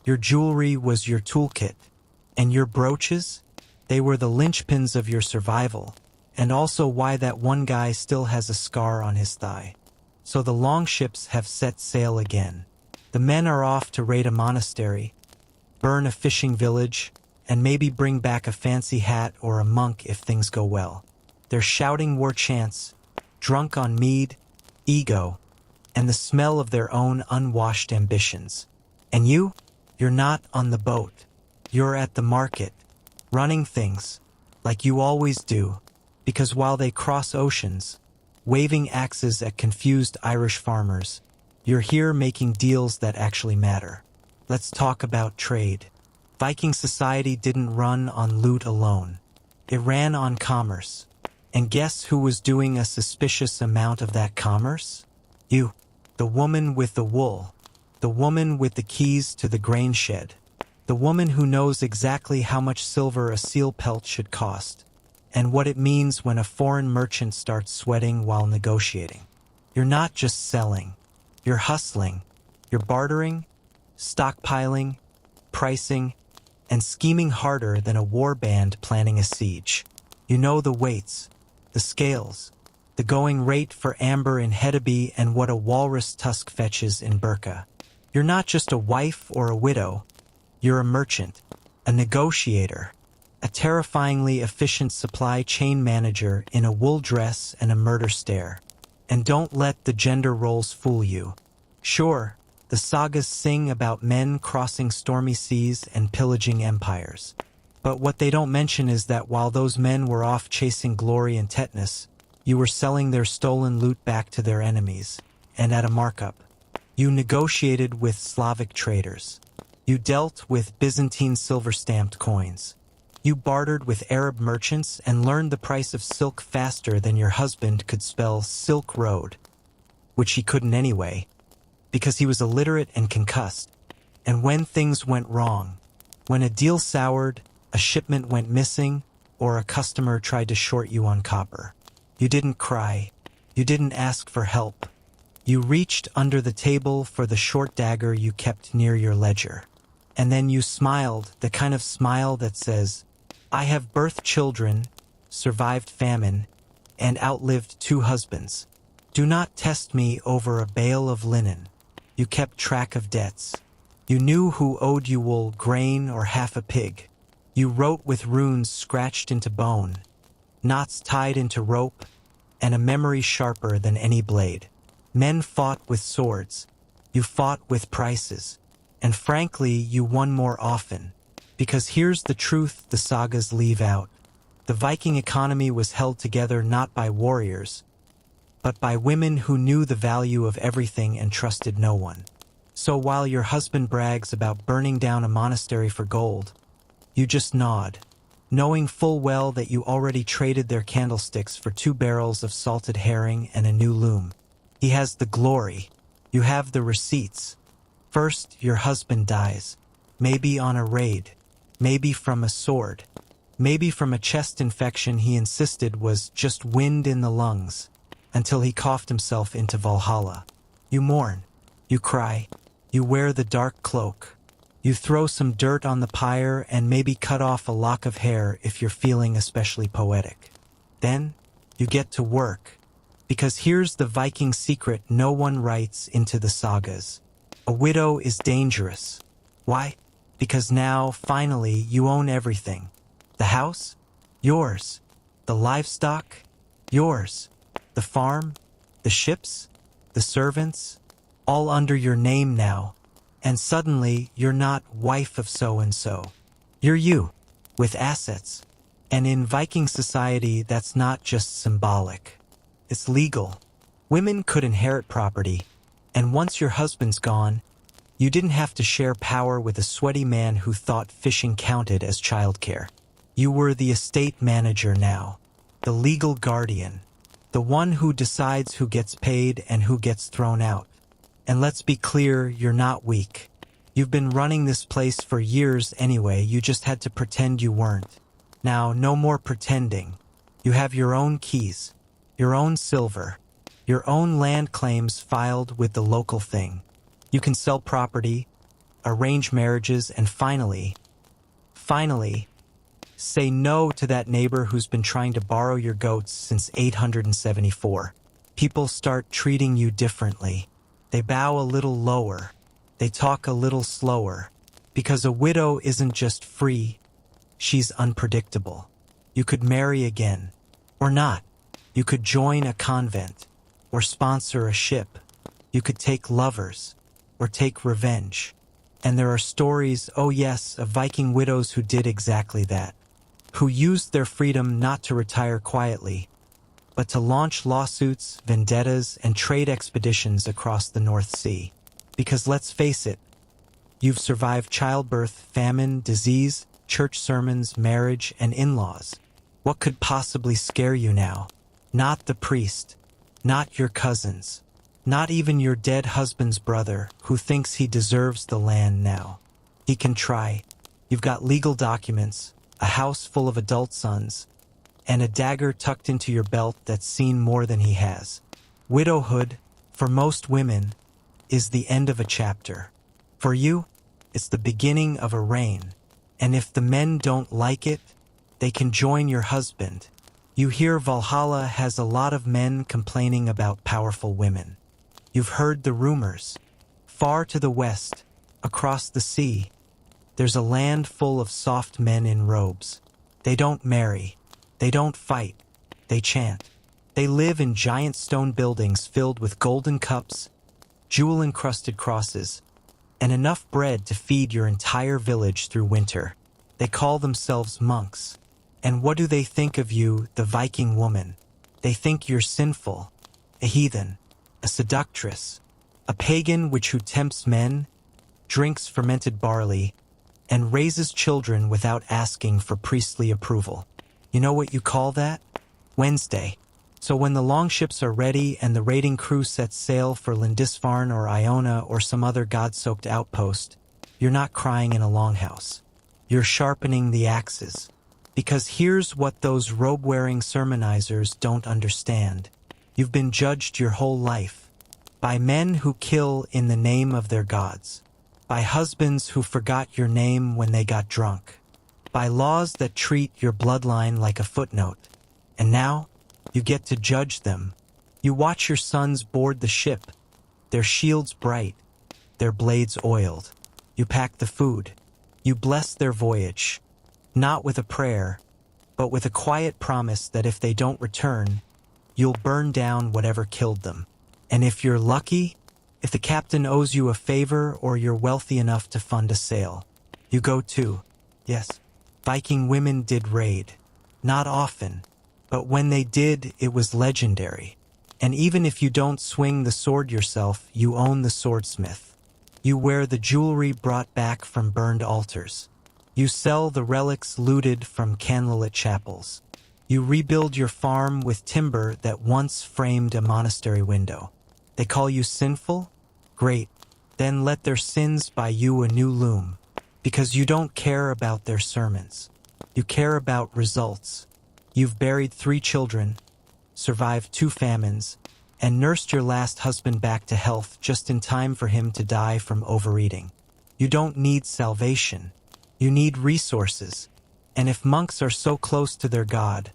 Your jewelry was your toolkit. And your brooches? They were the linchpins of your survival. And also why that one guy still has a scar on his thigh. So the longships have set sail again. The men are off to raid a monastery, burn a fishing village, and maybe bring back a fancy hat or a monk if things go well. They're shouting war chants, drunk on mead, ego, and the smell of their own unwashed ambitions. And you're not on the boat. You're at the market, running things, like you always do, because while they cross oceans, waving axes at confused Irish farmers, you're here making deals that actually matter. Let's talk about trade. Viking society didn't run on loot alone. It ran on commerce. And guess who was doing a suspicious amount of that commerce? You, the woman with the wool, the woman with the keys to the grain shed, the woman who knows exactly how much silver a seal pelt should cost, and what it means when a foreign merchant starts sweating while negotiating. You're not just selling, you're hustling, you're bartering, stockpiling, pricing, and scheming harder than a war band planning a siege. You know the weights, the scales, the going rate for amber in Hedeby and what a walrus tusk fetches in Burka. You're not just a wife or a widow, you're a merchant, a negotiator, a terrifyingly efficient supply chain manager in a wool dress and a murder stare. And don't let the gender roles fool you. Sure, the sagas sing about men crossing stormy seas and pillaging empires. But what they don't mention is that while those men were off chasing glory and tetanus, you were selling their stolen loot back to their enemies, and at a markup. You negotiated with Slavic traders. You dealt with Byzantine silver-stamped coins. You bartered with Arab merchants and learned the price of silk faster than your husband could spell Silk Road, which he couldn't anyway, because he was illiterate and concussed. And when things went wrong, when a deal soured, a shipment went missing, or a customer tried to short you on copper. You didn't cry. You didn't ask for help. You reached under the table for the short dagger you kept near your ledger. And then you smiled, the kind of smile that says, I have birthed children, survived famine, and outlived 2 husbands. Do not test me over a bale of linen. You kept track of debts. You knew who owed you wool, grain, or half a pig. You wrote with runes scratched into bone, knots tied into rope, and a memory sharper than any blade. Men fought with swords. You fought with prices. And frankly, you won more often. Because here's the truth the sagas leave out. The Viking economy was held together not by warriors, but by women who knew the value of everything and trusted no one. So while your husband brags about burning down a monastery for gold, you just nod, knowing full well that you already traded their candlesticks for 2 barrels of salted herring and a new loom. He has the glory. You have the receipts. First, your husband dies. Maybe on a raid. Maybe from a sword. Maybe from a chest infection he insisted was just wind in the lungs, until he coughed himself into Valhalla. You mourn. You cry. You wear the dark cloak. You throw some dirt on the pyre and maybe cut off a lock of hair if you're feeling especially poetic. Then, you get to work. Because here's the Viking secret no one writes into the sagas. A widow is dangerous. Why? Because now, finally, you own everything. The house? Yours. The livestock? Yours. The farm? The ships? The servants? All under your name now. And suddenly, you're not wife of so-and-so. You're you, with assets. And in Viking society, that's not just symbolic. It's legal. Women could inherit property, and once your husband's gone, you didn't have to share power with a sweaty man who thought fishing counted as childcare. You were the estate manager now, the legal guardian, the one who decides who gets paid and who gets thrown out. And let's be clear, you're not weak. You've been running this place for years anyway, you just had to pretend you weren't. Now, no more pretending. You have your own keys, your own silver, your own land claims filed with the local thing. You can sell property, arrange marriages, and finally, say no to that neighbor who's been trying to borrow your goats since 874. People start treating you differently. They bow a little lower. They talk a little slower. Because a widow isn't just free, she's unpredictable. You could marry again, or not. You could join a convent, or sponsor a ship. You could take lovers, or take revenge. And there are stories, oh yes, of Viking widows who did exactly that. Who used their freedom not to retire quietly, but to launch lawsuits, vendettas, and trade expeditions across the North Sea. Because let's face it, you've survived childbirth, famine, disease, church sermons, marriage, and in-laws. What could possibly scare you now? Not the priest, not your cousins, not even your dead husband's brother who thinks he deserves the land now. He can try. You've got legal documents, a house full of adult sons, and a dagger tucked into your belt that's seen more than he has. Widowhood, for most women, is the end of a chapter. For you, it's the beginning of a reign. And if the men don't like it, they can join your husband. You hear Valhalla has a lot of men complaining about powerful women. You've heard the rumors. Far to the west, across the sea, there's a land full of soft men in robes. They don't marry. They don't fight. They chant. They live in giant stone buildings filled with golden cups, jewel-encrusted crosses, and enough bread to feed your entire village through winter. They call themselves monks. And what do they think of you, the Viking woman? They think you're sinful, a heathen, a seductress, a pagan who tempts men, drinks fermented barley, and raises children without asking for priestly approval. You know what you call that? Wednesday. So when the longships are ready and the raiding crew sets sail for Lindisfarne or Iona or some other god-soaked outpost, you're not crying in a longhouse. You're sharpening the axes. Because here's what those robe-wearing sermonizers don't understand. You've been judged your whole life. By men who kill in the name of their gods. By husbands who forgot your name when they got drunk. By laws that treat your bloodline like a footnote. And now, you get to judge them. You watch your sons board the ship, their shields bright, their blades oiled. You pack the food. You bless their voyage. Not with a prayer, but with a quiet promise that if they don't return, you'll burn down whatever killed them. And if you're lucky, if the captain owes you a favor or you're wealthy enough to fund a sail, you go too. Yes, Viking women did raid. Not often, but when they did, it was legendary. And even if you don't swing the sword yourself, you own the swordsmith. You wear the jewelry brought back from burned altars. You sell the relics looted from candlelit chapels. You rebuild your farm with timber that once framed a monastery window. They call you sinful? Great. Then let their sins buy you a new loom. Because you don't care about their sermons. You care about results. You've buried 3 children, survived 2 famines, and nursed your last husband back to health just in time for him to die from overeating. You don't need salvation. You need resources. And if monks are so close to their God,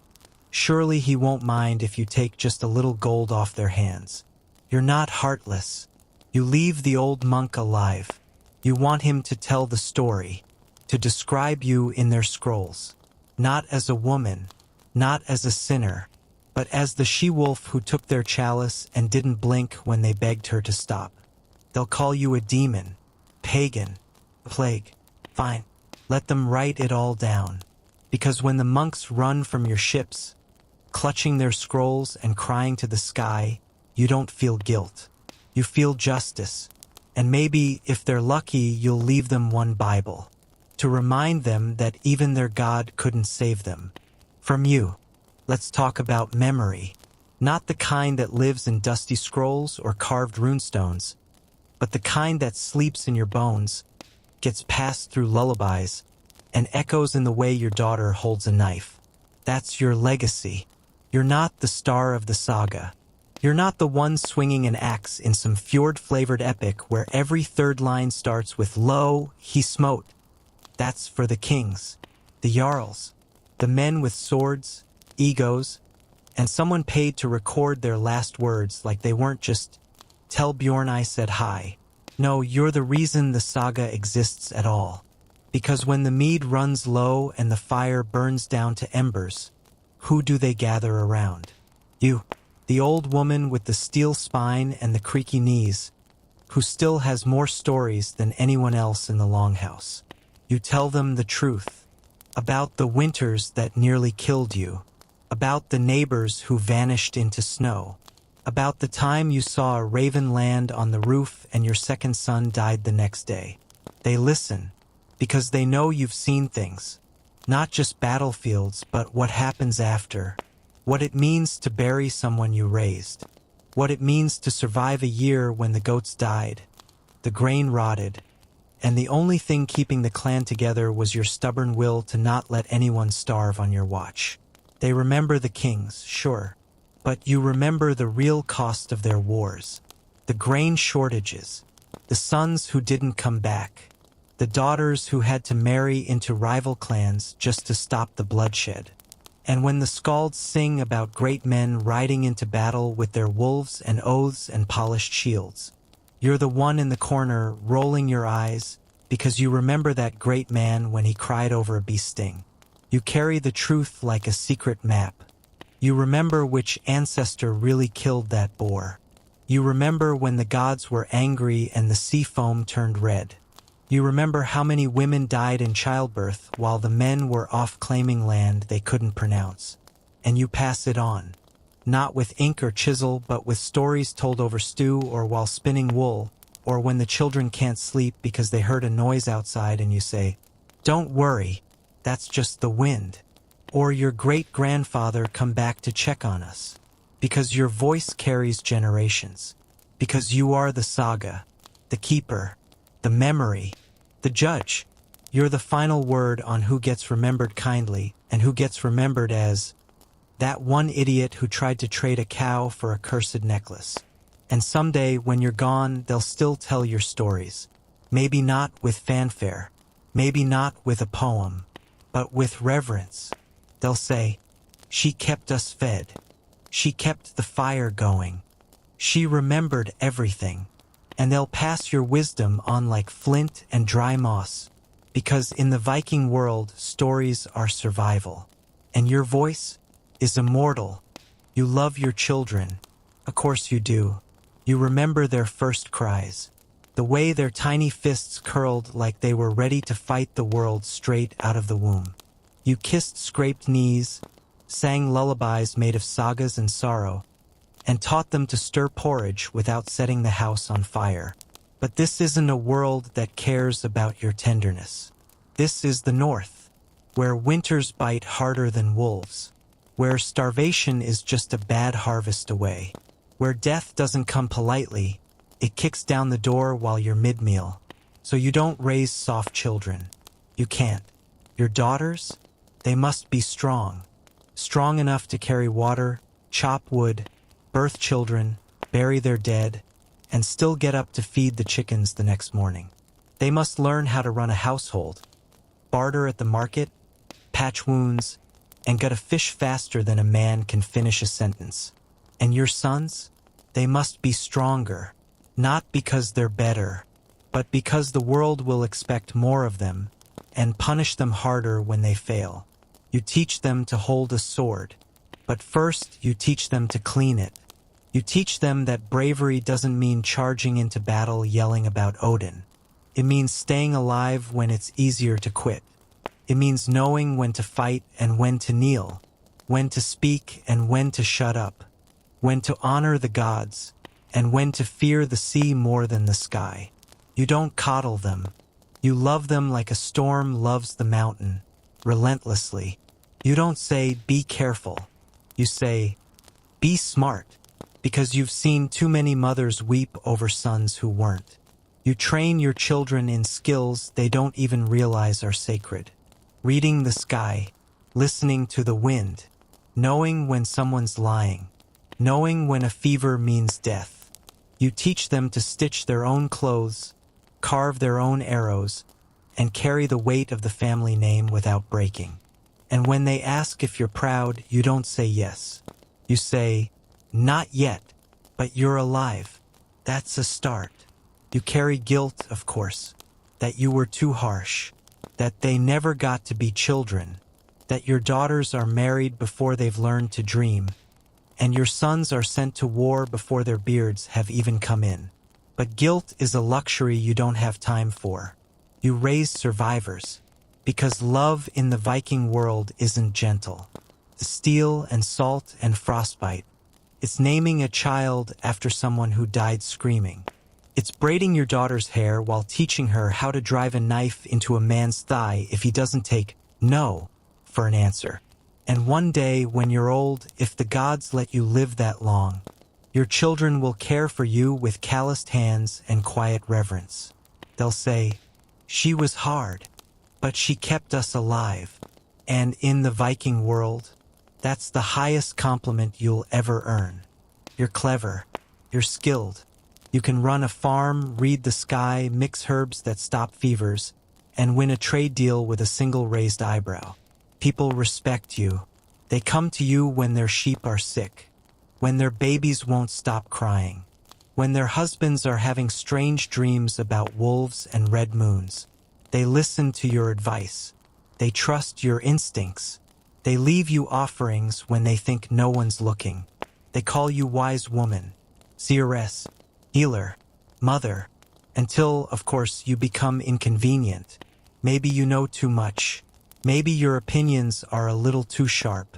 surely he won't mind if you take just a little gold off their hands. You're not heartless. You leave the old monk alive. You want him to tell the story, to describe you in their scrolls, not as a woman, not as a sinner, but as the she-wolf who took their chalice and didn't blink when they begged her to stop. They'll call you a demon, pagan, plague. Fine, let them write it all down. Because when the monks run from your ships, clutching their scrolls and crying to the sky, you don't feel guilt. You feel justice. And maybe, if they're lucky, you'll leave them one Bible, to remind them that even their God couldn't save them. From you, let's talk about memory. Not the kind that lives in dusty scrolls or carved runestones, but the kind that sleeps in your bones, gets passed through lullabies, and echoes in the way your daughter holds a knife. That's your legacy. You're not the star of the saga. You're not the one swinging an axe in some fjord-flavored epic where every third line starts with "Lo, he smote." That's for the kings, the jarls, the men with swords, egos, and someone paid to record their last words like they weren't just, "Tell Bjorn I said hi." No, you're the reason the saga exists at all. Because when the mead runs low and the fire burns down to embers, who do they gather around? You, the old woman with the steel spine and the creaky knees, who still has more stories than anyone else in the longhouse. You tell them the truth, about the winters that nearly killed you, about the neighbors who vanished into snow, about the time you saw a raven land on the roof and your second son died the next day. They listen, because they know you've seen things, not just battlefields, but what happens after, what it means to bury someone you raised, what it means to survive a year when the goats died, the grain rotted, and the only thing keeping the clan together was your stubborn will to not let anyone starve on your watch. They remember the kings, sure, but you remember the real cost of their wars, the grain shortages, the sons who didn't come back, the daughters who had to marry into rival clans just to stop the bloodshed. And when the skalds sing about great men riding into battle with their wolves and oaths and polished shields, you're the one in the corner rolling your eyes because you remember that great man when he cried over a bee sting. You carry the truth like a secret map. You remember which ancestor really killed that boar. You remember when the gods were angry and the sea foam turned red. You remember how many women died in childbirth while the men were off claiming land they couldn't pronounce. And you pass it on. Not with ink or chisel, but with stories told over stew or while spinning wool, or when the children can't sleep because they heard a noise outside and you say, "Don't worry, that's just the wind." Or your great-grandfather come back to check on us. Because your voice carries generations. Because you are the saga, the keeper, the memory, the judge. You're the final word on who gets remembered kindly and who gets remembered as that one idiot who tried to trade a cow for a cursed necklace. And someday, when you're gone, they'll still tell your stories. Maybe not with fanfare, maybe not with a poem, but with reverence. They'll say, "She kept us fed. She kept the fire going. She remembered everything." And they'll pass your wisdom on like flint and dry moss, because in the Viking world, stories are survival. And your voice is immortal. You love your children. Of course you do. You remember their first cries, the way their tiny fists curled like they were ready to fight the world straight out of the womb. You kissed scraped knees, sang lullabies made of sagas and sorrow, and taught them to stir porridge without setting the house on fire. But this isn't a world that cares about your tenderness. This is the North, where winters bite harder than wolves, where starvation is just a bad harvest away, where death doesn't come politely, it kicks down the door while you're mid-meal. So you don't raise soft children. You can't. Your daughters? They must be strong. Strong enough to carry water, chop wood, birth children, bury their dead, and still get up to feed the chickens the next morning. They must learn how to run a household, barter at the market, patch wounds, and gut a fish faster than a man can finish a sentence. And your sons? They must be stronger, not because they're better, but because the world will expect more of them and punish them harder when they fail. You teach them to hold a sword, but first you teach them to clean it. You teach them that bravery doesn't mean charging into battle yelling about Odin. It means staying alive when it's easier to quit. It means knowing when to fight and when to kneel, when to speak and when to shut up, when to honor the gods, and when to fear the sea more than the sky. You don't coddle them. You love them like a storm loves the mountain, relentlessly. You don't say, "Be careful." You say, "Be smart," because you've seen too many mothers weep over sons who weren't. You train your children in skills they don't even realize are sacred. Reading the sky, listening to the wind, knowing when someone's lying, knowing when a fever means death. You teach them to stitch their own clothes, carve their own arrows, and carry the weight of the family name without breaking. And when they ask if you're proud, you don't say yes. You say, "Not yet, but you're alive." That's a start. You carry guilt, of course, that you were too harsh, that they never got to be children, that your daughters are married before they've learned to dream, and your sons are sent to war before their beards have even come in. But guilt is a luxury you don't have time for. You raise survivors, because love in the Viking world isn't gentle. The steel and salt and frostbite. It's naming a child after someone who died screaming. It's braiding your daughter's hair while teaching her how to drive a knife into a man's thigh if he doesn't take "no" for an answer. And one day, when you're old, if the gods let you live that long, your children will care for you with calloused hands and quiet reverence. They'll say, "She was hard, but she kept us alive." And in the Viking world, that's the highest compliment you'll ever earn. You're clever. You're skilled. You can run a farm, read the sky, mix herbs that stop fevers, and win a trade deal with a single raised eyebrow. People respect you. They come to you when their sheep are sick, when their babies won't stop crying, when their husbands are having strange dreams about wolves and red moons. They listen to your advice. They trust your instincts. They leave you offerings when they think no one's looking. They call you wise woman, seeress, healer, mother, until, of course, you become inconvenient. Maybe you know too much. Maybe your opinions are a little too sharp.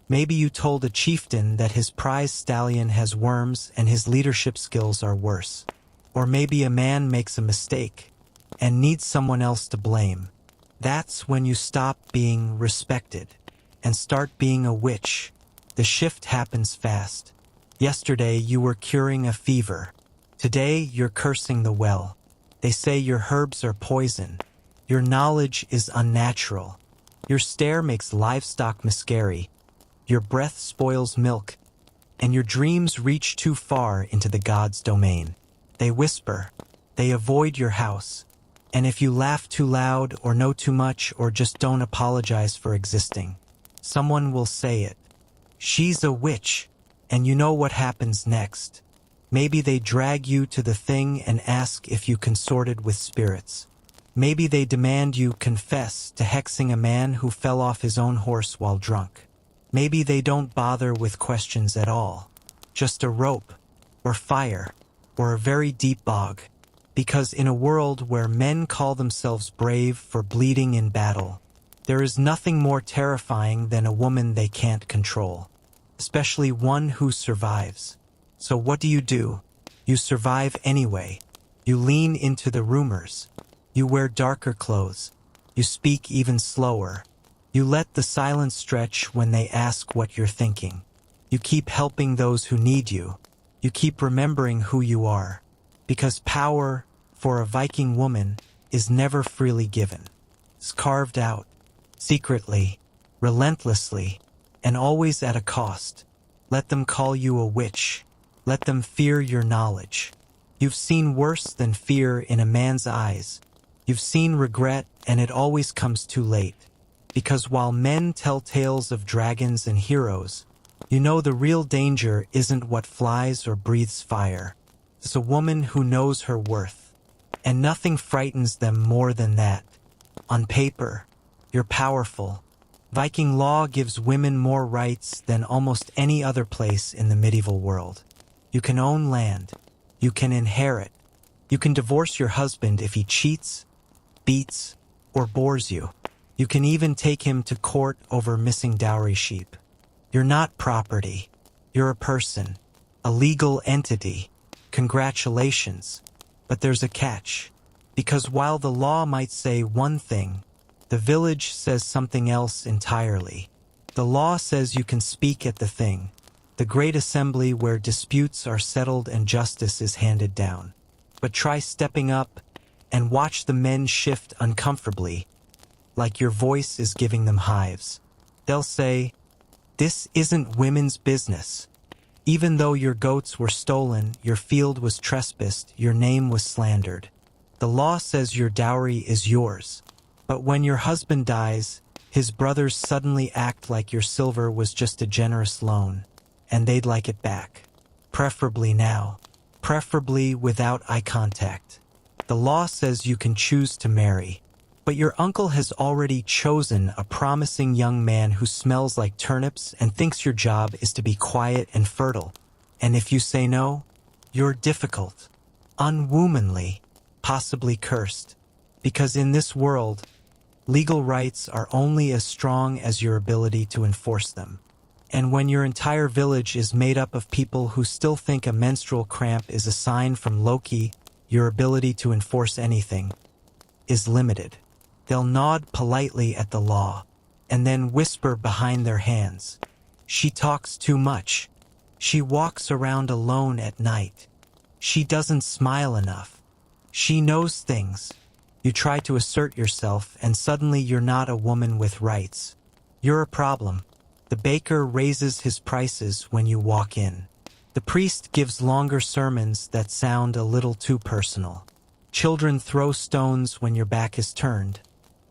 Maybe you told a chieftain that his prize stallion has worms and his leadership skills are worse. Or maybe a man makes a mistake and needs someone else to blame. That's when you stop being respected and start being a witch. The shift happens fast. Yesterday you were curing a fever. Today you're cursing the well. They say your herbs are poison. Your knowledge is unnatural. Your stare makes livestock miscarry. Your breath spoils milk. And your dreams reach too far into the gods' domain. They whisper. They avoid your house. And if you laugh too loud or know too much or just don't apologize for existing, someone will say it. She's a witch. And you know what happens next. Maybe they drag you to the thing and ask if you consorted with spirits. Maybe they demand you confess to hexing a man who fell off his own horse while drunk. Maybe they don't bother with questions at all. Just a rope, or fire, or a very deep bog. Because in a world where men call themselves brave for bleeding in battle, there is nothing more terrifying than a woman they can't control. Especially one who survives. So what do? You survive anyway. You lean into the rumors. You wear darker clothes. You speak even slower. You let the silence stretch when they ask what you're thinking. You keep helping those who need you. You keep remembering who you are. Because power, for a Viking woman, is never freely given. It's carved out, secretly, relentlessly, and always at a cost. Let them call you a witch. Let them fear your knowledge. You've seen worse than fear in a man's eyes. You've seen regret, and it always comes too late. Because while men tell tales of dragons and heroes, you know the real danger isn't what flies or breathes fire. It's a woman who knows her worth. And nothing frightens them more than that. On paper, you're powerful. Viking law gives women more rights than almost any other place in the medieval world. You can own land. You can inherit. You can divorce your husband if he cheats, beats, or bores you. You can even take him to court over missing dowry sheep. You're not property. You're a person, a legal entity. Congratulations. But there's a catch. Because while the law might say one thing, the village says something else entirely. The law says you can speak at the thing, the great assembly where disputes are settled and justice is handed down. But try stepping up and watch the men shift uncomfortably, like your voice is giving them hives. They'll say, "This isn't women's business." Even though your goats were stolen, your field was trespassed, your name was slandered. The law says your dowry is yours. But when your husband dies, his brothers suddenly act like your silver was just a generous loan, and they'd like it back. Preferably now. Preferably without eye contact. The law says you can choose to marry. But your uncle has already chosen a promising young man who smells like turnips and thinks your job is to be quiet and fertile. And if you say no, you're difficult, unwomanly, possibly cursed. Because in this world, legal rights are only as strong as your ability to enforce them. And when your entire village is made up of people who still think a menstrual cramp is a sign from Loki, your ability to enforce anything is limited. They'll nod politely at the law, and then whisper behind their hands. She talks too much. She walks around alone at night. She doesn't smile enough. She knows things. You try to assert yourself, and suddenly you're not a woman with rights. You're a problem. The baker raises his prices when you walk in. The priest gives longer sermons that sound a little too personal. Children throw stones when your back is turned,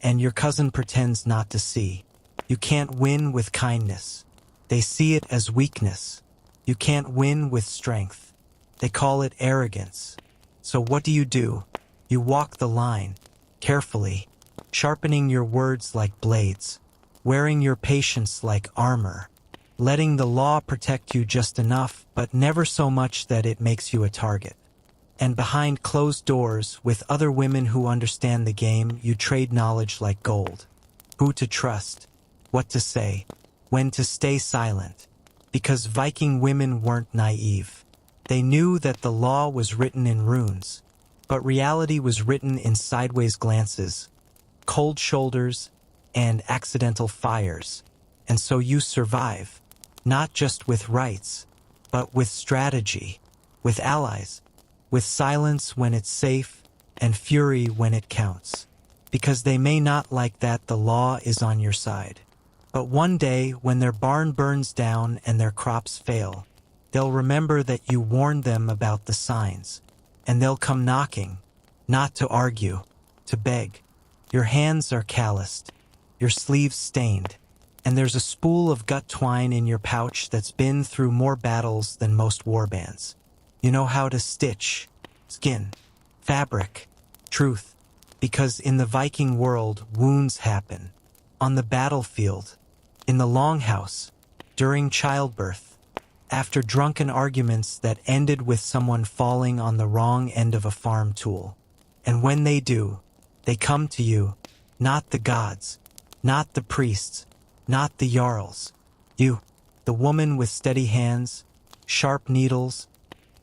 and your cousin pretends not to see. You can't win with kindness. They see it as weakness. You can't win with strength. They call it arrogance. So what do? You walk the line, carefully, sharpening your words like blades, wearing your patience like armor, letting the law protect you just enough, but never so much that it makes you a target. And behind closed doors, with other women who understand the game, you trade knowledge like gold. Who to trust, what to say, when to stay silent. Because Viking women weren't naive. They knew that the law was written in runes, but reality was written in sideways glances, cold shoulders, and accidental fires. And so you survive, not just with rights, but with strategy, with allies, with silence when it's safe, and fury when it counts. because they may not like that the law is on your side. But one day, when their barn burns down and their crops fail, they'll remember that you warned them about the signs, and they'll come knocking, not to argue, to beg. Your hands are calloused, your sleeves stained, and there's a spool of gut twine in your pouch that's been through more battles than most warbands. You know how to stitch, skin, fabric, truth, because in the Viking world, wounds happen. On the battlefield, in the longhouse, during childbirth, after drunken arguments that ended with someone falling on the wrong end of a farm tool. And when they do, they come to you, not the gods, not the priests, not the jarls. You, the woman with steady hands, sharp needles,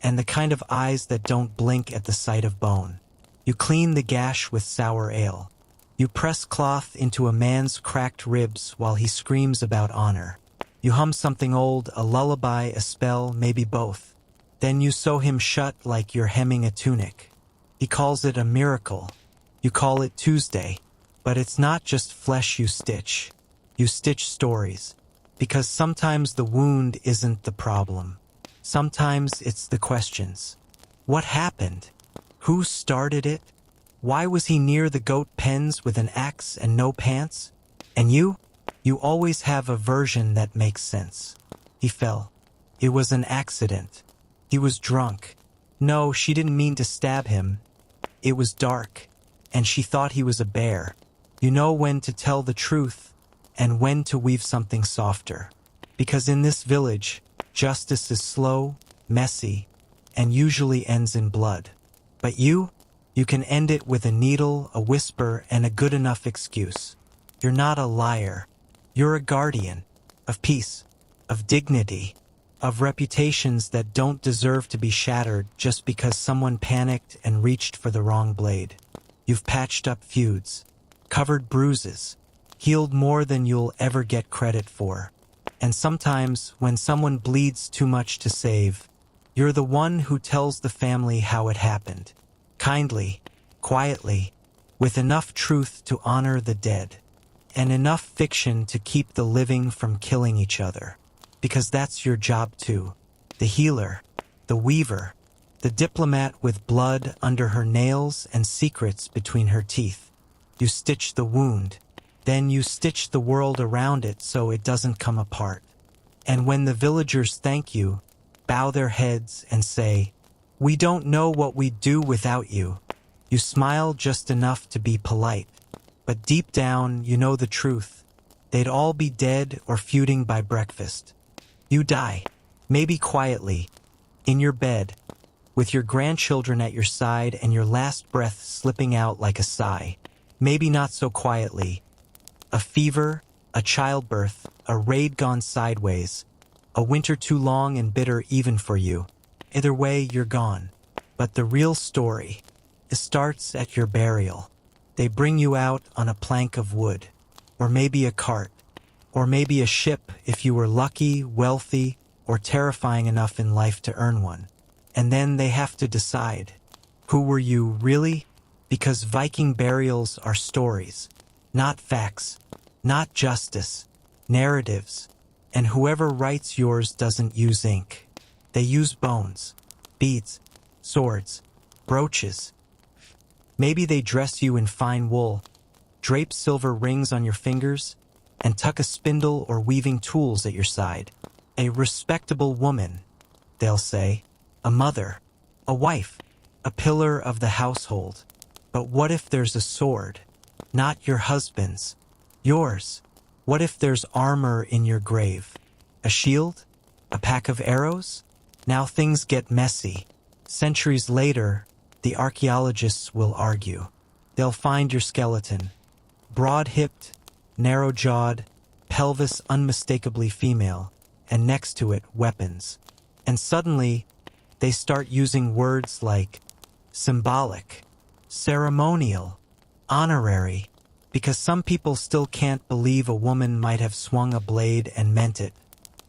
and the kind of eyes that don't blink at the sight of bone. You clean the gash with sour ale. You press cloth into a man's cracked ribs while he screams about honor. You hum something old, a lullaby, a spell, maybe both. Then you sew him shut like you're hemming a tunic. He calls it a miracle. You call it Tuesday. But it's not just flesh you stitch. You stitch stories. Because sometimes the wound isn't the problem. Sometimes it's the questions. What happened? Who started it? Why was he near the goat pens with an axe and no pants? And you? You always have a version that makes sense. He fell. It was an accident. He was drunk. No, she didn't mean to stab him. It was dark, and she thought he was a bear. You know when to tell the truth and when to weave something softer. Because in this village, justice is slow, messy, and usually ends in blood. But you can end it with a needle, a whisper, and a good enough excuse. You're not a liar. You're a guardian of peace, of dignity, of reputations that don't deserve to be shattered just because someone panicked and reached for the wrong blade. You've patched up feuds, covered bruises, healed more than you'll ever get credit for. And sometimes, when someone bleeds too much to save, you're the one who tells the family how it happened. Kindly, quietly, with enough truth to honor the dead, and enough fiction to keep the living from killing each other. Because that's your job too. The healer, the weaver, the diplomat with blood under her nails and secrets between her teeth. You stitch the wound, then you stitch the world around it so it doesn't come apart. And when the villagers thank you, bow their heads and say, "We don't know what we'd do without you," you smile just enough to be polite. But deep down, you know the truth. They'd all be dead or feuding by breakfast. You die, maybe quietly, in your bed, with your grandchildren at your side and your last breath slipping out like a sigh. Maybe not so quietly. A fever, a childbirth, a raid gone sideways, a winter too long and bitter even for you. Either way, you're gone. But the real story, it starts at your burial. They bring you out on a plank of wood, or maybe a cart, or maybe a ship if you were lucky, wealthy, or terrifying enough in life to earn one. And then they have to decide, who were you really? Because Viking burials are stories, not facts, not justice, narratives. And whoever writes yours doesn't use ink. They use bones, beads, swords, brooches. Maybe they dress you in fine wool, drape silver rings on your fingers, and tuck a spindle or weaving tools at your side. A respectable woman, they'll say, a mother, a wife, a pillar of the household. But what if there's a sword? Not your husband's, yours. What if there's armor in your grave? A shield? A pack of arrows? Now things get messy. Centuries later, the archaeologists will argue. They'll find your skeleton. Broad-hipped, narrow-jawed, pelvis unmistakably female, and next to it, weapons. And suddenly, they start using words like symbolic, ceremonial, honorary, because some people still can't believe a woman might have swung a blade and meant it.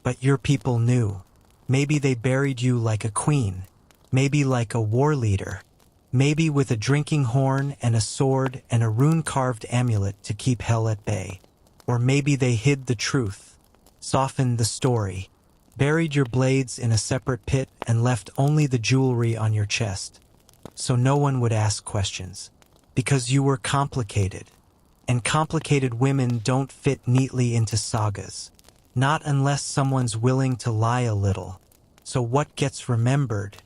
But your people knew. Maybe they buried you like a queen, maybe like a war leader, maybe with a drinking horn and a sword and a rune-carved amulet to keep hell at bay. Or maybe they hid the truth, softened the story, buried your blades in a separate pit and left only the jewelry on your chest, so no one would ask questions. Because you were complicated. And complicated women don't fit neatly into sagas. Not unless someone's willing to lie a little. So what gets remembered?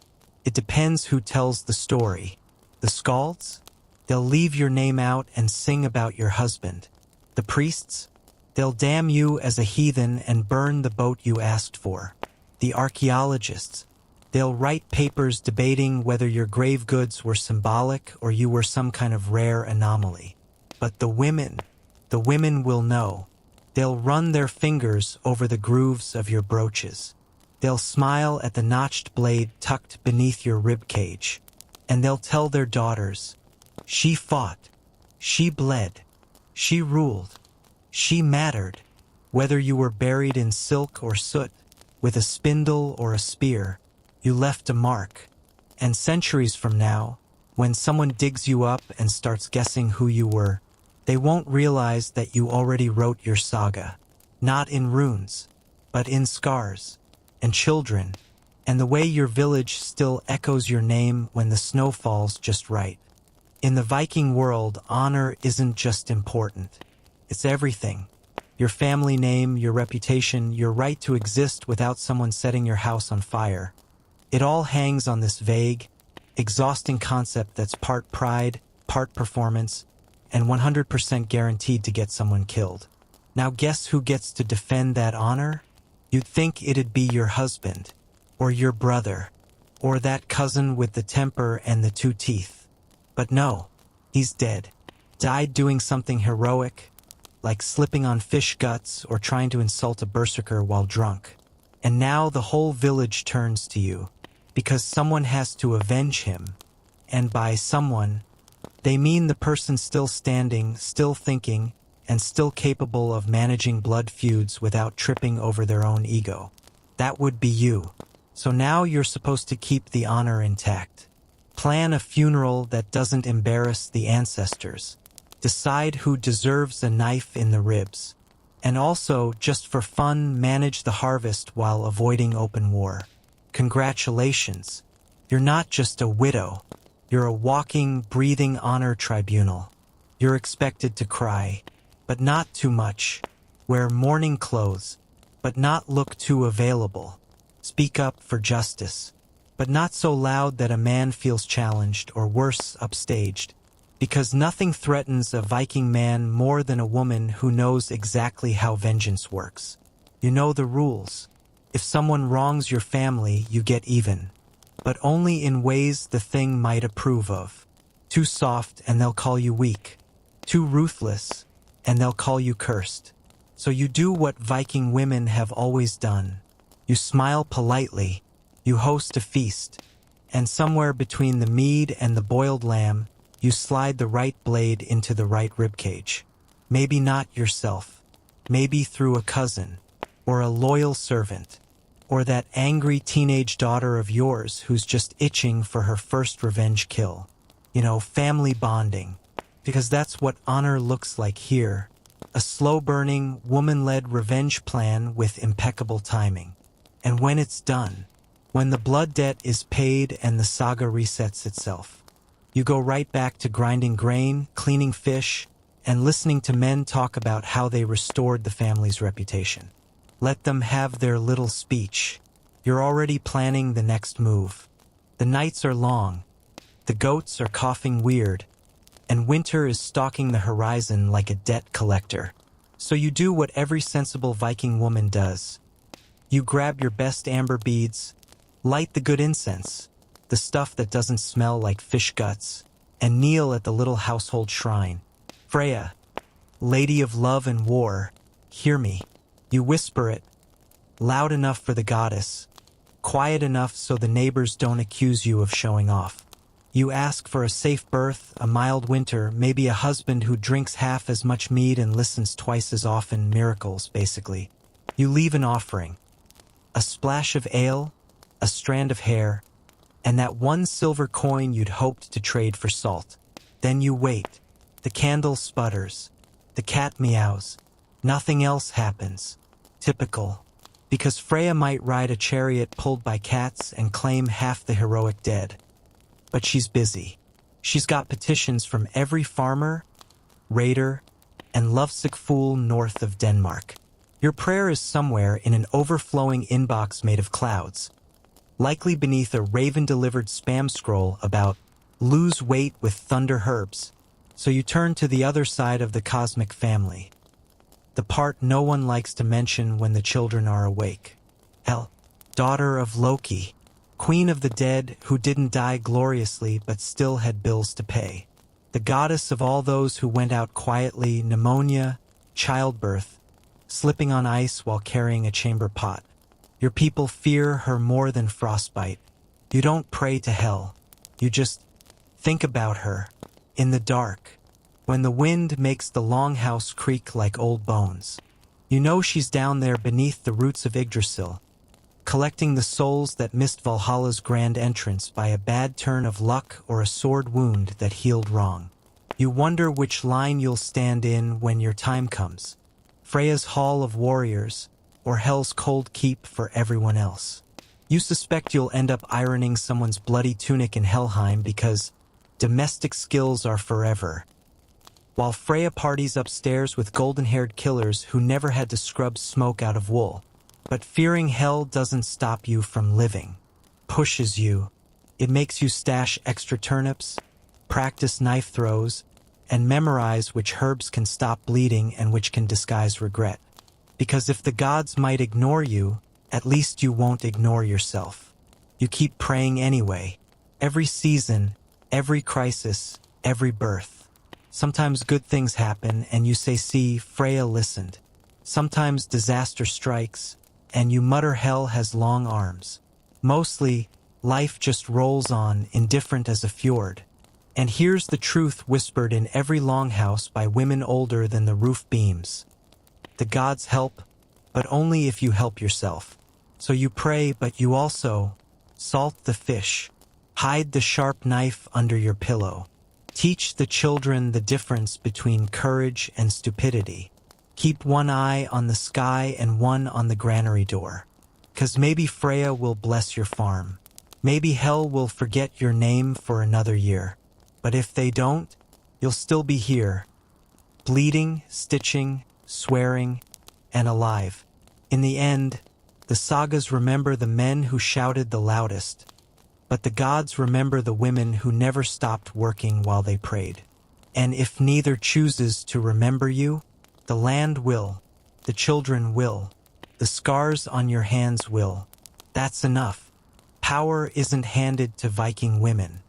It depends who tells the story. The skalds? They'll leave your name out and sing about your husband. The priests? They'll damn you as a heathen and burn the boat you asked for. The archaeologists? They'll write papers debating whether your grave goods were symbolic or you were some kind of rare anomaly. But the women will know. They'll run their fingers over the grooves of your brooches. They'll smile at the notched blade tucked beneath your rib cage. And they'll tell their daughters, she fought, she bled, she ruled, she mattered, whether you were buried in silk or soot, with a spindle or a spear, you left a mark. And centuries from now, when someone digs you up and starts guessing who you were, they won't realize that you already wrote your saga, not in runes, but in scars, and children, and the way your village still echoes your name when the snow falls just right. In the Viking world, honor isn't just important. It's everything. Your family name, your reputation, your right to exist without someone setting your house on fire. It all hangs on this vague, exhausting concept that's part pride, part performance, and 100% guaranteed to get someone killed. Now guess who gets to defend that honor? You'd think it'd be your husband, or your brother, or that cousin with the temper and the 2 teeth. But no, he's dead. Died doing something heroic, like slipping on fish guts or trying to insult a berserker while drunk. And now the whole village turns to you, because someone has to avenge him. And by someone, they mean the person still standing, still thinking, and still capable of managing blood feuds without tripping over their own ego. That would be you. So now you're supposed to keep the honor intact. Plan a funeral that doesn't embarrass the ancestors. Decide who deserves a knife in the ribs. And also, just for fun, manage the harvest while avoiding open war. Congratulations. You're not just a widow. You're a walking, breathing honor tribunal. You're expected to cry, but not too much. Wear mourning clothes, but not look too available. Speak up for justice, but not so loud that a man feels challenged or worse, upstaged. Because nothing threatens a Viking man more than a woman who knows exactly how vengeance works. You know the rules. If someone wrongs your family, you get even. But only in ways the thing might approve of. Too soft, and they'll call you weak. Too ruthless, and they'll call you cursed. So you do what Viking women have always done. You smile politely, you host a feast, and somewhere between the mead and the boiled lamb, you slide the right blade into the right ribcage. Maybe not yourself, maybe through a cousin, or a loyal servant, or that angry teenage daughter of yours who's just itching for her first revenge kill. You know, family bonding. Because that's what honor looks like here. A slow-burning, woman-led revenge plan with impeccable timing. And when it's done, when the blood debt is paid and the saga resets itself, you go right back to grinding grain, cleaning fish, and listening to men talk about how they restored the family's reputation. Let them have their little speech. You're already planning the next move. The nights are long. The goats are coughing weird. And winter is stalking the horizon like a debt collector. So you do what every sensible Viking woman does. You grab your best amber beads, light the good incense, the stuff that doesn't smell like fish guts, and kneel at the little household shrine. Freya, Lady of Love and War, hear me. You whisper it, loud enough for the goddess, quiet enough so the neighbors don't accuse you of showing off. You ask for a safe birth, a mild winter, maybe a husband who drinks half as much mead and listens twice as often, miracles, basically. You leave an offering. A splash of ale, a strand of hair, and that one silver coin you'd hoped to trade for salt. Then you wait. The candle sputters. The cat meows. Nothing else happens. Typical. Because Freya might ride a chariot pulled by cats and claim half the heroic dead. But she's busy. She's got petitions from every farmer, raider, and lovesick fool north of Denmark. Your prayer is somewhere in an overflowing inbox made of clouds, likely beneath a raven-delivered spam scroll about lose weight with thunder herbs. So you turn to the other side of the cosmic family, the part no one likes to mention when the children are awake. Hel, daughter of Loki, queen of the dead who didn't die gloriously but still had bills to pay. The goddess of all those who went out quietly, pneumonia, childbirth, slipping on ice while carrying a chamber pot. Your people fear her more than frostbite. You don't pray to Hel. You just think about her, in the dark, when the wind makes the longhouse creak like old bones. You know she's down there beneath the roots of Yggdrasil, collecting the souls that missed Valhalla's grand entrance by a bad turn of luck or a sword wound that healed wrong. You wonder which line you'll stand in when your time comes. Freya's Hall of Warriors, or Hel's cold keep for everyone else. You suspect you'll end up ironing someone's bloody tunic in Helheim because domestic skills are forever, while Freya parties upstairs with golden-haired killers who never had to scrub smoke out of wool. But fearing Hel doesn't stop you from living. Pushes you. It makes you stash extra turnips, practice knife throws, and memorize which herbs can stop bleeding and which can disguise regret. Because if the gods might ignore you, at least you won't ignore yourself. You keep praying anyway. Every season, every crisis, every birth. Sometimes good things happen and you say, see, Freya listened. Sometimes disaster strikes and you mutter Hel has long arms. Mostly, life just rolls on, indifferent as a fjord. And here's the truth whispered in every longhouse by women older than the roof beams. The gods help, but only if you help yourself. So you pray, but you also salt the fish, hide the sharp knife under your pillow, teach the children the difference between courage and stupidity. Keep one eye on the sky and one on the granary door. 'Cause maybe Freya will bless your farm. Maybe Hel will forget your name for another year. But if they don't, you'll still be here, bleeding, stitching, swearing, and alive. In the end, the sagas remember the men who shouted the loudest, but the gods remember the women who never stopped working while they prayed. And if neither chooses to remember you, the land will, the children will, the scars on your hands will. That's enough. Power isn't handed to Viking women.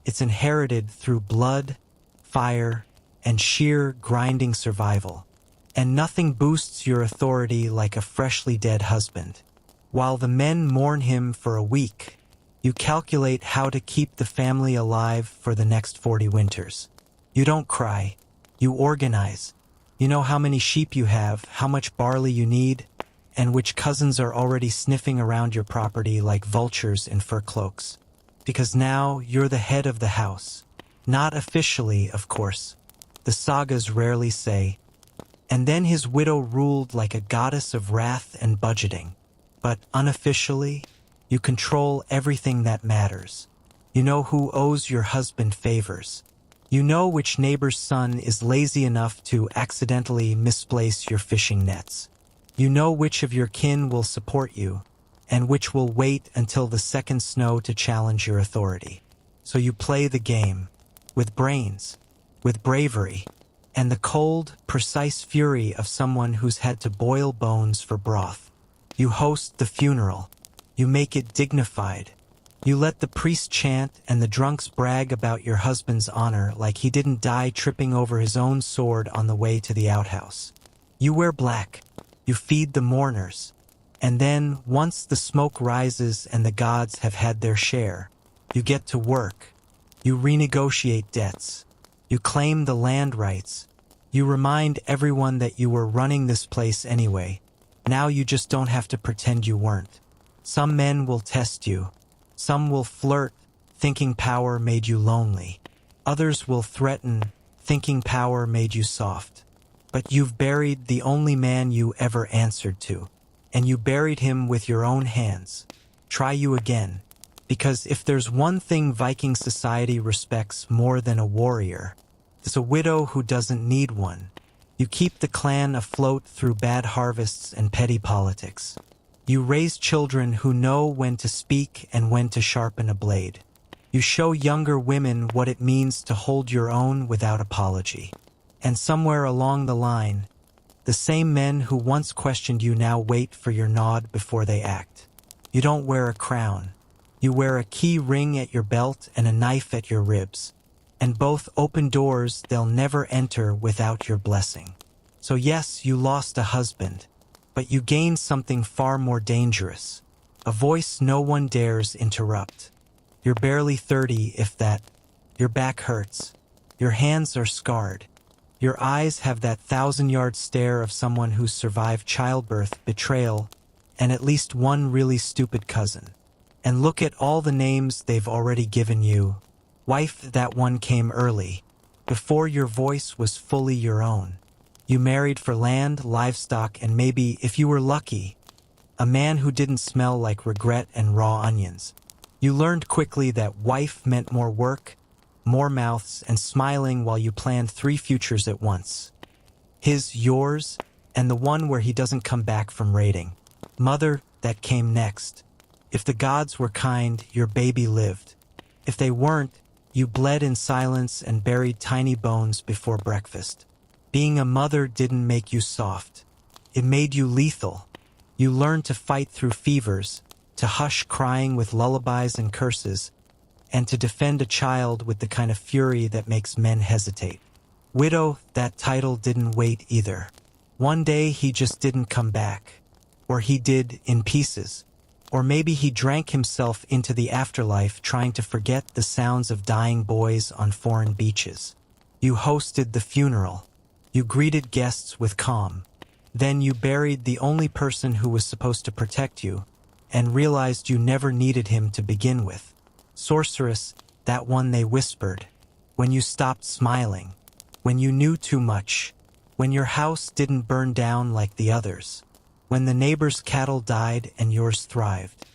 It's inherited through blood, fire, and sheer grinding survival. And nothing boosts your authority like a freshly dead husband. While the men mourn him for a week, you calculate how to keep the family alive for the next 40 winters. You don't cry. You organize. You know how many sheep you have, how much barley you need, and which cousins are already sniffing around your property like vultures in fur cloaks. Because now you're the head of the house. Not officially, of course. The sagas rarely say. And then his widow ruled like a goddess of wrath and budgeting. But unofficially, you control everything that matters. You know who owes your husband favors. You know which neighbor's son is lazy enough to accidentally misplace your fishing nets. You know which of your kin will support you, and which will wait until the second snow to challenge your authority. So you play the game, with brains, with bravery, and the cold, precise fury of someone who's had to boil bones for broth. You host the funeral. You make it dignified. You let the priest chant and the drunks brag about your husband's honor like he didn't die tripping over his own sword on the way to the outhouse. You wear black. You feed the mourners. And then, once the smoke rises and the gods have had their share, you get to work. You renegotiate debts. You claim the land rights. You remind everyone that you were running this place anyway. Now you just don't have to pretend you weren't. Some men will test you. Some will flirt, thinking power made you lonely. Others will threaten, thinking power made you soft. But you've buried the only man you ever answered to, and you buried him with your own hands. Try you again, because if there's one thing Viking society respects more than a warrior, it's a widow who doesn't need one. You keep the clan afloat through bad harvests and petty politics. You raise children who know when to speak and when to sharpen a blade. You show younger women what it means to hold your own without apology. And somewhere along the line, the same men who once questioned you now wait for your nod before they act. You don't wear a crown. You wear a key ring at your belt and a knife at your ribs. And both open doors they'll never enter without your blessing. So yes, you lost a husband, but you gained something far more dangerous. A voice no one dares interrupt. You're barely 30, if that. Your back hurts. Your hands are scarred. Your eyes have that 1,000-yard stare of someone who's survived childbirth, betrayal, and at least one really stupid cousin. And look at all the names they've already given you. Wife, that one came early, before your voice was fully your own. You married for land, livestock, and maybe, if you were lucky, a man who didn't smell like regret and raw onions. You learned quickly that wife meant more work, more mouths, and smiling while you planned 3 futures at once. His, yours, and the one where he doesn't come back from raiding. Mother, that came next. If the gods were kind, your baby lived. If they weren't, you bled in silence and buried tiny bones before breakfast. Being a mother didn't make you soft. It made you lethal. You learned to fight through fevers, to hush crying with lullabies and curses, and to defend a child with the kind of fury that makes men hesitate. Widow, that title didn't wait either. One day he just didn't come back. Or he did, in pieces. Or maybe he drank himself into the afterlife trying to forget the sounds of dying boys on foreign beaches. You hosted the funeral. You greeted guests with calm. Then you buried the only person who was supposed to protect you, and realized you never needed him to begin with. Sorceress, that one they whispered. When you stopped smiling. When you knew too much. When your house didn't burn down like the others. When the neighbor's cattle died and yours thrived.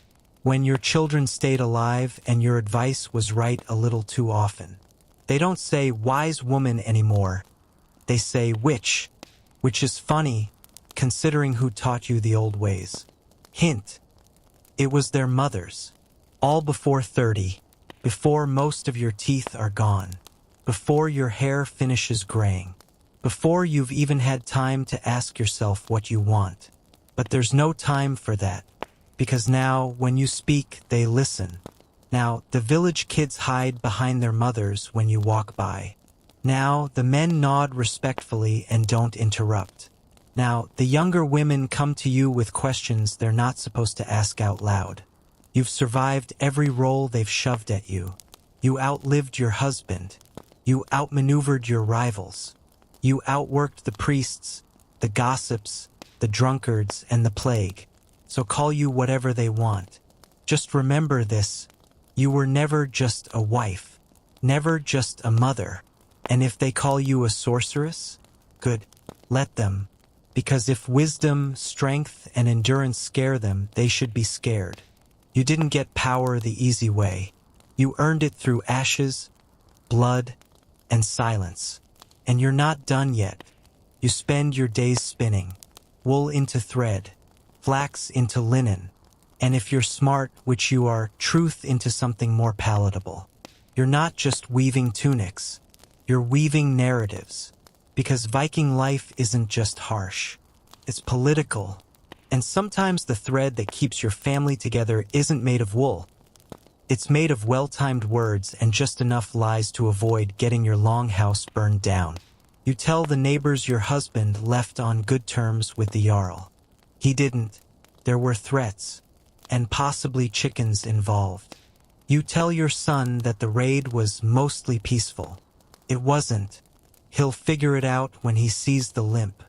When your children stayed alive and your advice was right a little too often. They don't say wise woman anymore. They say witch, which is funny, considering who taught you the old ways. Hint, it was their mothers. All before 30, before most of your teeth are gone, before your hair finishes graying, before you've even had time to ask yourself what you want. But there's no time for that, because now, when you speak, they listen. Now, the village kids hide behind their mothers when you walk by. Now, the men nod respectfully and don't interrupt. Now, the younger women come to you with questions they're not supposed to ask out loud. You've survived every role they've shoved at you. You outlived your husband. You outmaneuvered your rivals. You outworked the priests, the gossips, the drunkards, and the plague. So call you whatever they want. Just remember this. You were never just a wife. Never just a mother. And if they call you a sorceress, good, let them. Because if wisdom, strength, and endurance scare them, they should be scared. You didn't get power the easy way. You earned it through ashes, blood, and silence. And you're not done yet. You spend your days spinning, wool into thread, flax into linen, and if you're smart, which you are, truth into something more palatable. You're not just weaving tunics. You're weaving narratives. Because Viking life isn't just harsh. It's political. And sometimes the thread that keeps your family together isn't made of wool. It's made of well-timed words and just enough lies to avoid getting your longhouse burned down. You tell the neighbors your husband left on good terms with the Jarl. He didn't. There were threats, and possibly chickens involved. You tell your son that the raid was mostly peaceful. It wasn't. He'll figure it out when he sees the limp.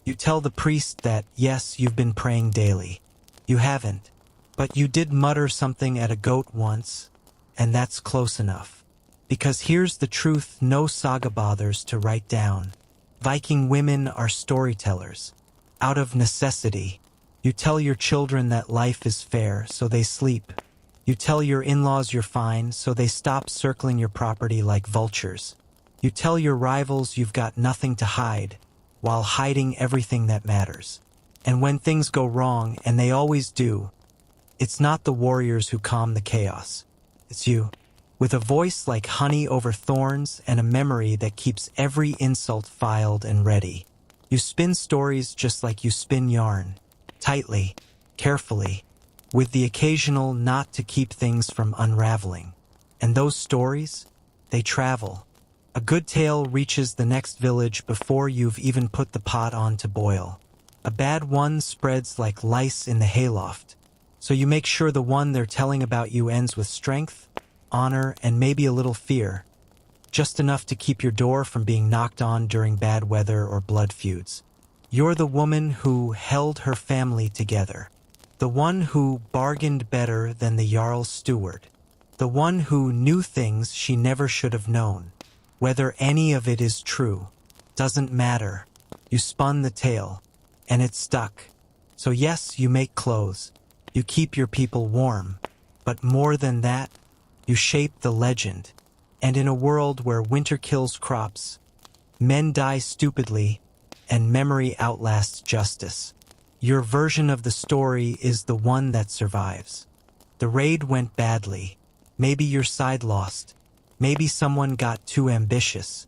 You tell the priest that, yes, you've been praying daily. You haven't. But you did mutter something at a goat once. and that's close enough. Because here's the truth no saga bothers to write down. Viking women are storytellers. Out of necessity, you tell your children that life is fair, so they sleep. You tell your in-laws you're fine, so they stop circling your property like vultures. You tell your rivals you've got nothing to hide, while hiding everything that matters. And when things go wrong, and they always do, it's not the warriors who calm the chaos. It's you. With a voice like honey over thorns and a memory that keeps every insult filed and ready. You spin stories just like you spin yarn. Tightly, carefully, with the occasional knot to keep things from unraveling. And those stories, they travel. A good tale reaches the next village before you've even put the pot on to boil. A bad one spreads like lice in the hayloft. So you make sure the one they're telling about you ends with strength, honor, and maybe a little fear. Just enough to keep your door from being knocked on during bad weather or blood feuds. You're the woman who held her family together. The one who bargained better than the Jarl's steward. The one who knew things she never should have known. Whether any of it is true, doesn't matter. You spun the tale, and it stuck. So yes, you make clothes. You keep your people warm. But more than that, you shape the legend. And in a world where winter kills crops, men die stupidly, and memory outlasts justice, your version of the story is the one that survives. The raid went badly. Maybe your side lost. Maybe someone got too ambitious.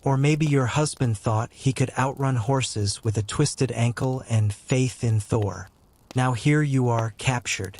Or maybe your husband thought he could outrun horses with a twisted ankle and faith in Thor. Now here you are, captured.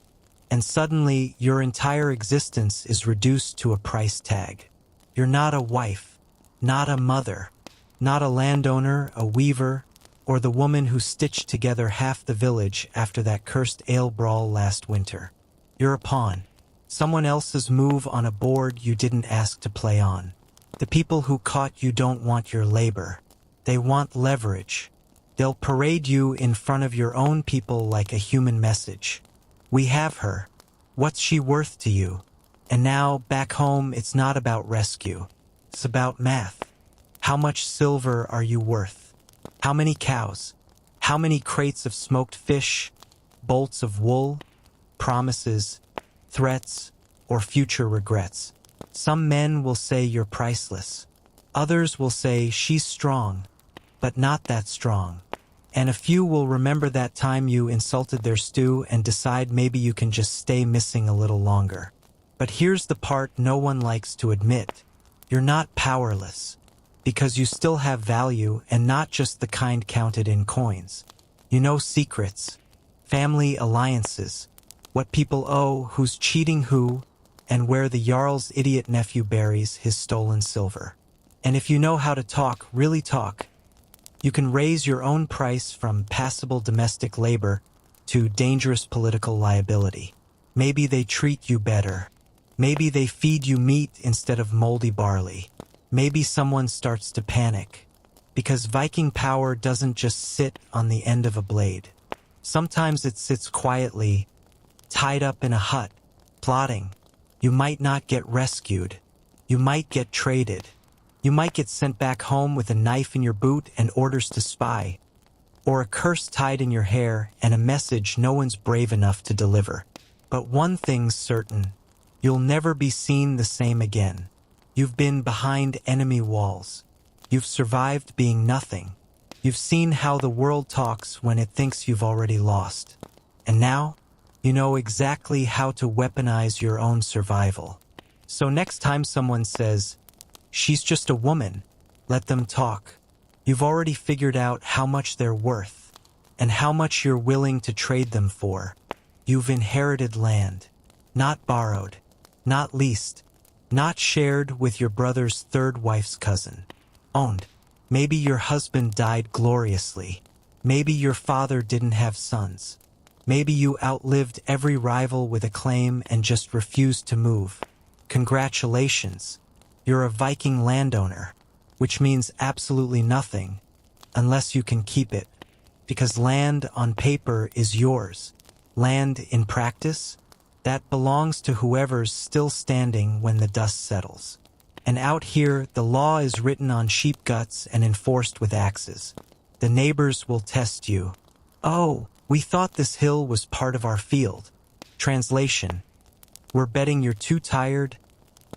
And suddenly, your entire existence is reduced to a price tag. You're not a wife, not a mother, not a landowner, a weaver, or the woman who stitched together half the village after that cursed ale brawl last winter. You're a pawn. Someone else's move on a board you didn't ask to play on. The people who caught you don't want your labor. They want leverage. They'll parade you in front of your own people like a human message. We have her. What's she worth to you? And now, back home, it's not about rescue. It's about math. How much silver are you worth? How many cows? How many crates of smoked fish? Bolts of wool? Promises? Threats? Or future regrets? Some men will say you're priceless. Others will say she's strong, but not that strong. And a few will remember that time you insulted their stew and decide maybe you can just stay missing a little longer. But here's the part no one likes to admit. You're not powerless, because you still have value and not just the kind counted in coins. You know secrets, family alliances, what people owe, who's cheating who, and where the Jarl's idiot nephew buries his stolen silver. And if you know how to talk, really talk, you can raise your own price from passable domestic labor to dangerous political liability. Maybe they treat you better. Maybe they feed you meat instead of moldy barley. Maybe someone starts to panic. Because Viking power doesn't just sit on the end of a blade. Sometimes it sits quietly, tied up in a hut, plotting. You might not get rescued. You might get traded. You might get sent back home with a knife in your boot and orders to spy. Or a curse tied in your hair and a message no one's brave enough to deliver. But one thing's certain. You'll never be seen the same again. You've been behind enemy walls. You've survived being nothing. You've seen how the world talks when it thinks you've already lost. And now, you know exactly how to weaponize your own survival. So next time someone says, "She's just a woman," let them talk. You've already figured out how much they're worth, and how much you're willing to trade them for. You've inherited land, not borrowed, not leased, not shared with your brother's third wife's cousin. Owned. Maybe your husband died gloriously. Maybe your father didn't have sons. Maybe you outlived every rival with a claim and just refused to move. Congratulations. You're a Viking landowner, which means absolutely nothing unless you can keep it. Because land on paper is yours. Land in practice, That belongs to whoever's still standing when the dust settles. And out here, the law is written on sheep guts and enforced with axes. The neighbors will test you. Oh, we thought this hill was part of our field. Translation: we're betting you're too tired,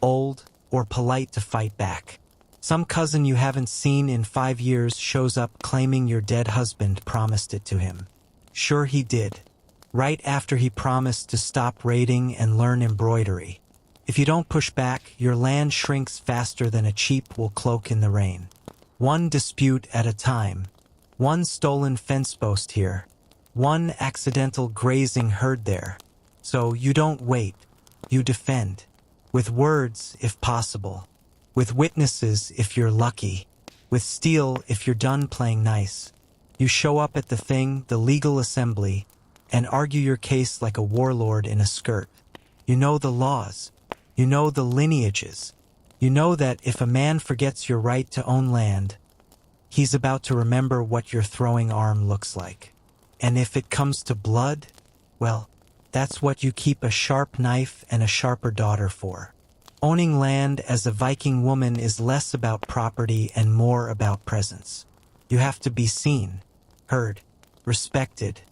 old, or polite to fight back. Some cousin you haven't seen in 5 years shows up claiming your dead husband promised it to him. Sure he did. Right after he promised to stop raiding and learn embroidery. If you don't push back, your land shrinks faster than a sheep will cloak in the rain. One dispute at a time. One stolen fence post here. One accidental grazing herd there. So you don't wait. You defend. With words, if possible. With witnesses, if you're lucky. With steel, if you're done playing nice. You show up at the thing, the legal assembly, and argue your case like a warlord in a skirt. You know the laws. You know the lineages. You know that if a man forgets your right to own land, he's about to remember what your throwing arm looks like. And if it comes to blood, well, that's what you keep a sharp knife and a sharper daughter for. Owning land as a Viking woman is less about property and more about presence. You have to be seen, heard, respected,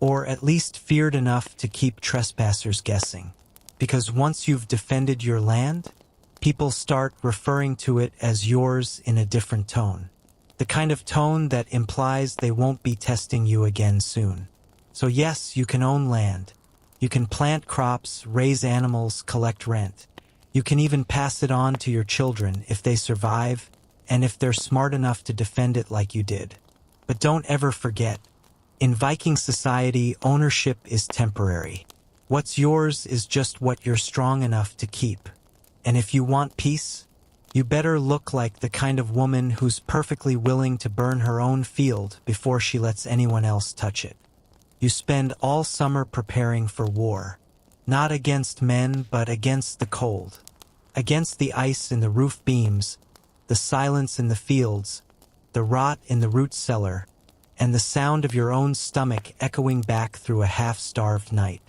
or at least feared enough to keep trespassers guessing. Because once you've defended your land, people start referring to it as yours in a different tone. The kind of tone that implies they won't be testing you again soon. So yes, you can own land. You can plant crops, raise animals, collect rent. You can even pass it on to your children if they survive and if they're smart enough to defend it like you did. But don't ever forget, in Viking society, ownership is temporary. What's yours is just what you're strong enough to keep. And if you want peace, you better look like the kind of woman who's perfectly willing to burn her own field before she lets anyone else touch it. You spend all summer preparing for war. Not against men, but against the cold. Against the ice in the roof beams, the silence in the fields, the rot in the root cellar, and the sound of your own stomach echoing back through a half-starved night.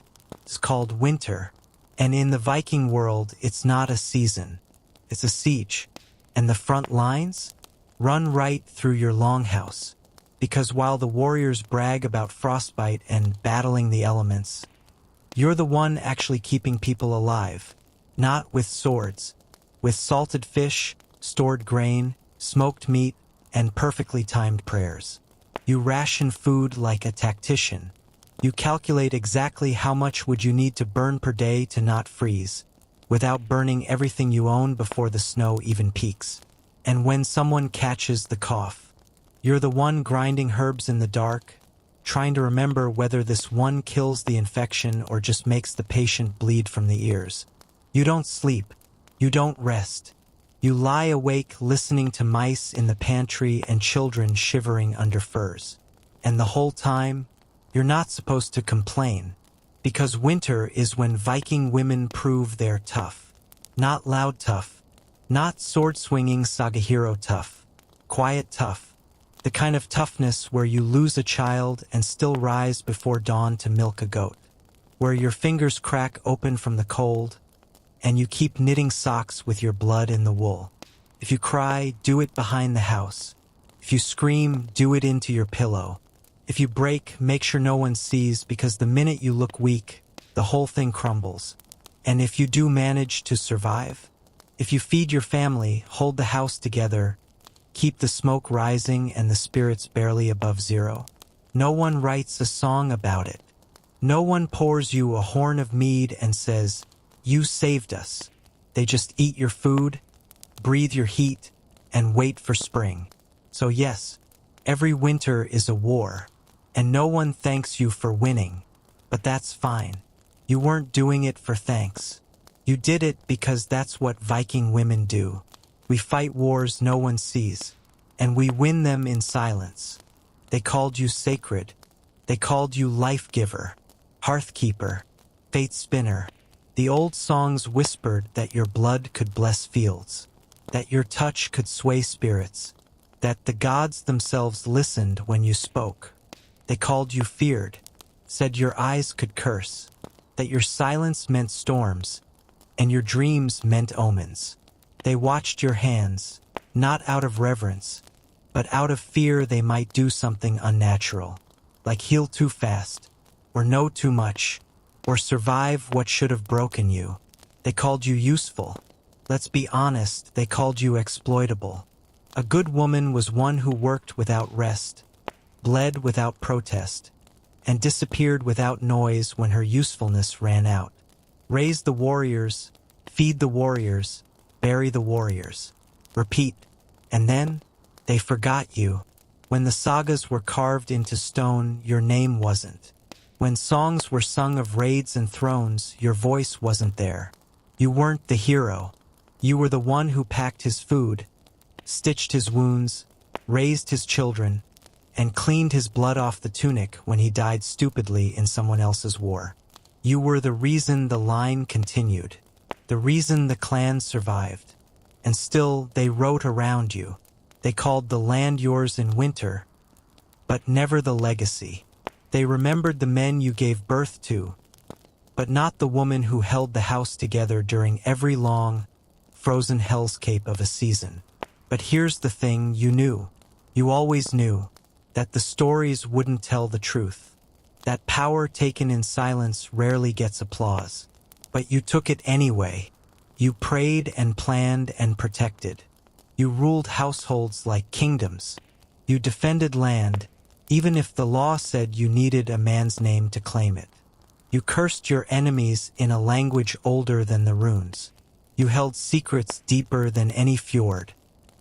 It's called winter, and in the Viking world, it's not a season. It's a siege, and the front lines run right through your longhouse. Because while the warriors brag about frostbite and battling the elements, you're the one actually keeping people alive, not with swords, with salted fish, stored grain, smoked meat, and perfectly timed prayers. You ration food like a tactician. You calculate exactly how much would you need to burn per day to not freeze, without burning everything you own before the snow even peaks. And when someone catches the cough, you're the one grinding herbs in the dark, trying to remember whether this one kills the infection or just makes the patient bleed from the ears. You don't sleep. You don't rest. You lie awake listening to mice in the pantry and children shivering under furs. And the whole time, you're not supposed to complain, because winter is when Viking women prove they're tough. Not loud tough. Not sword-swinging saga hero tough. Quiet tough. The kind of toughness where you lose a child and still rise before dawn to milk a goat. Where your fingers crack open from the cold, and you keep knitting socks with your blood in the wool. If you cry, do it behind the house. If you scream, do it into your pillow. If you break, make sure no one sees, because the minute you look weak, the whole thing crumbles. And if you do manage to survive, if you feed your family, hold the house together, keep the smoke rising and the spirits barely above zero, no one writes a song about it. No one pours you a horn of mead and says, "You saved us." They just eat your food, breathe your heat, and wait for spring. So yes, every winter is a war, and no one thanks you for winning, but that's fine. You weren't doing it for thanks. You did it because that's what Viking women do. We fight wars no one sees, and we win them in silence. They called you sacred. They called you life-giver, hearth-keeper, fate-spinner. The old songs whispered that your blood could bless fields, that your touch could sway spirits, that the gods themselves listened when you spoke. They called you feared, said your eyes could curse. that your silence meant storms, and your dreams meant omens. They watched your hands, not out of reverence, but out of fear they might do something unnatural, like heal too fast, or know too much, or survive what should have broken you. They called you useful. Let's be honest, they called you exploitable. A good woman was one who worked without rest, bled without protest, and disappeared without noise when her usefulness ran out. Raise the warriors, feed the warriors, bury the warriors. Repeat. And then, they forgot you. When the sagas were carved into stone, your name wasn't. When songs were sung of raids and thrones, your voice wasn't there. You weren't the hero. You were the one who packed his food, stitched his wounds, raised his children, and cleaned his blood off the tunic when he died stupidly in someone else's war. You were the reason the line continued, the reason the clan survived. And still, they wrote around you. They called the land yours in winter, but never the legacy. They remembered the men you gave birth to, but not the woman who held the house together during every long, frozen hellscape of a season. But here's the thing, you knew. You always knew that the stories wouldn't tell the truth. That power taken in silence rarely gets applause. But you took it anyway. You prayed and planned and protected. You ruled households like kingdoms. You defended land, even if the law said you needed a man's name to claim it. You cursed your enemies in a language older than the runes. You held secrets deeper than any fjord.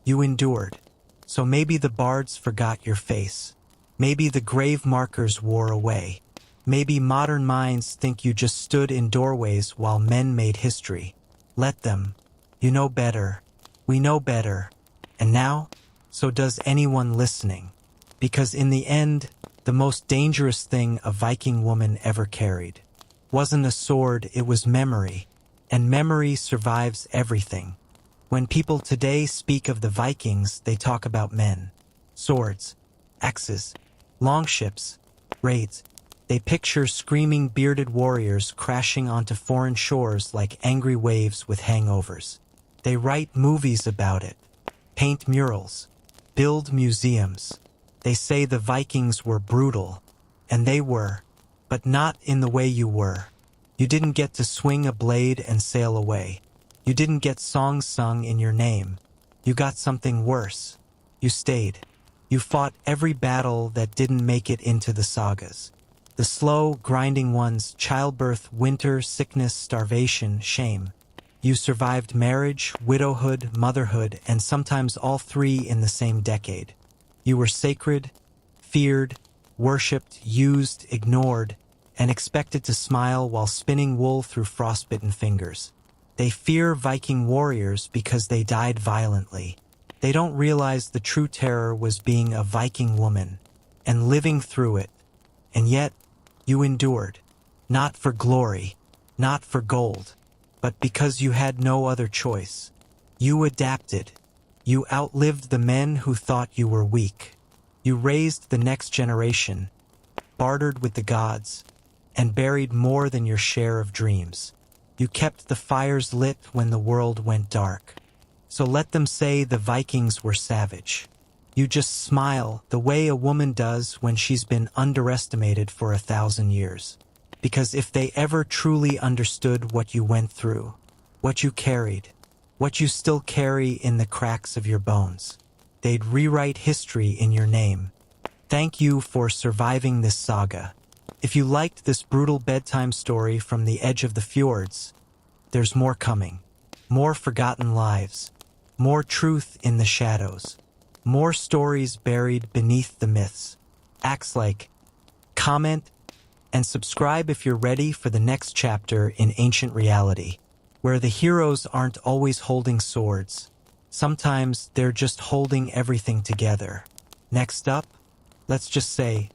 You endured. So maybe the bards forgot your face. Maybe the grave markers wore away. Maybe modern minds think you just stood in doorways while men made history. Let them. You know better. We know better. And now, so does anyone listening. Because in the end, the most dangerous thing a Viking woman ever carried wasn't a sword, it was memory. And memory survives everything. When people today speak of the Vikings, they talk about men, swords, axes, longships, raids. They picture screaming bearded warriors crashing onto foreign shores like angry waves with hangovers. They write movies about it, paint murals, build museums. They say the Vikings were brutal, and they were, but not in the way you were. You didn't get to swing a blade and sail away. You didn't get songs sung in your name. You got something worse. You stayed. You fought every battle that didn't make it into the sagas. The slow, grinding ones: childbirth, winter, sickness, starvation, shame. You survived marriage, widowhood, motherhood, and sometimes all three in the same decade. You were sacred, feared, worshipped, used, ignored, and expected to smile while spinning wool through frostbitten fingers. They fear Viking warriors because they died violently. They don't realize the true terror was being a Viking woman and living through it. And yet, you endured. Not for glory, not for gold, but because you had no other choice. You adapted. You outlived the men who thought you were weak. You raised the next generation, bartered with the gods, and buried more than your share of dreams. You kept the fires lit when the world went dark. So let them say the Vikings were savage. You just smile the way a woman does when she's been underestimated for 1,000 years. Because if they ever truly understood what you went through, what you carried, what you still carry in the cracks of your bones, they'd rewrite history in your name. Thank you for surviving this saga. If you liked this brutal bedtime story from the edge of the fjords, there's more coming. More forgotten lives. More truth in the shadows. More stories buried beneath the myths. Acts like, comment, and subscribe if you're ready for the next chapter in ancient reality, where the heroes aren't always holding swords. Sometimes they're just holding everything together. Next up, let's just say,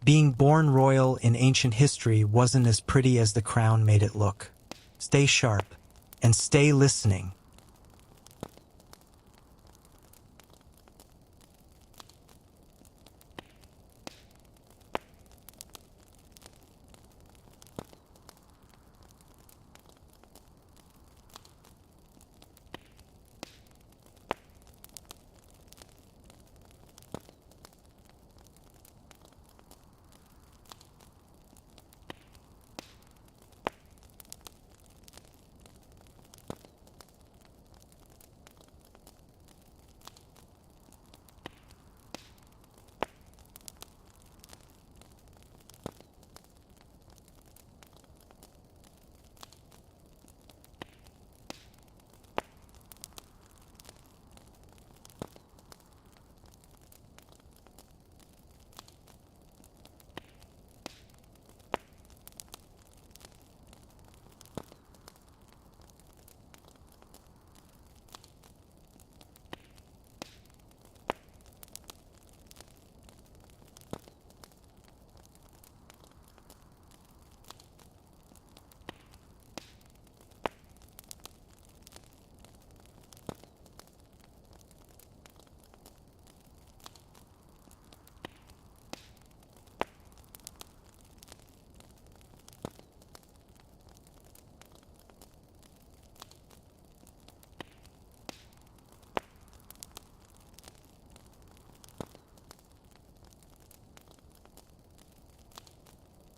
being born royal in ancient history wasn't as pretty as the crown made it look. Stay sharp, and stay listening.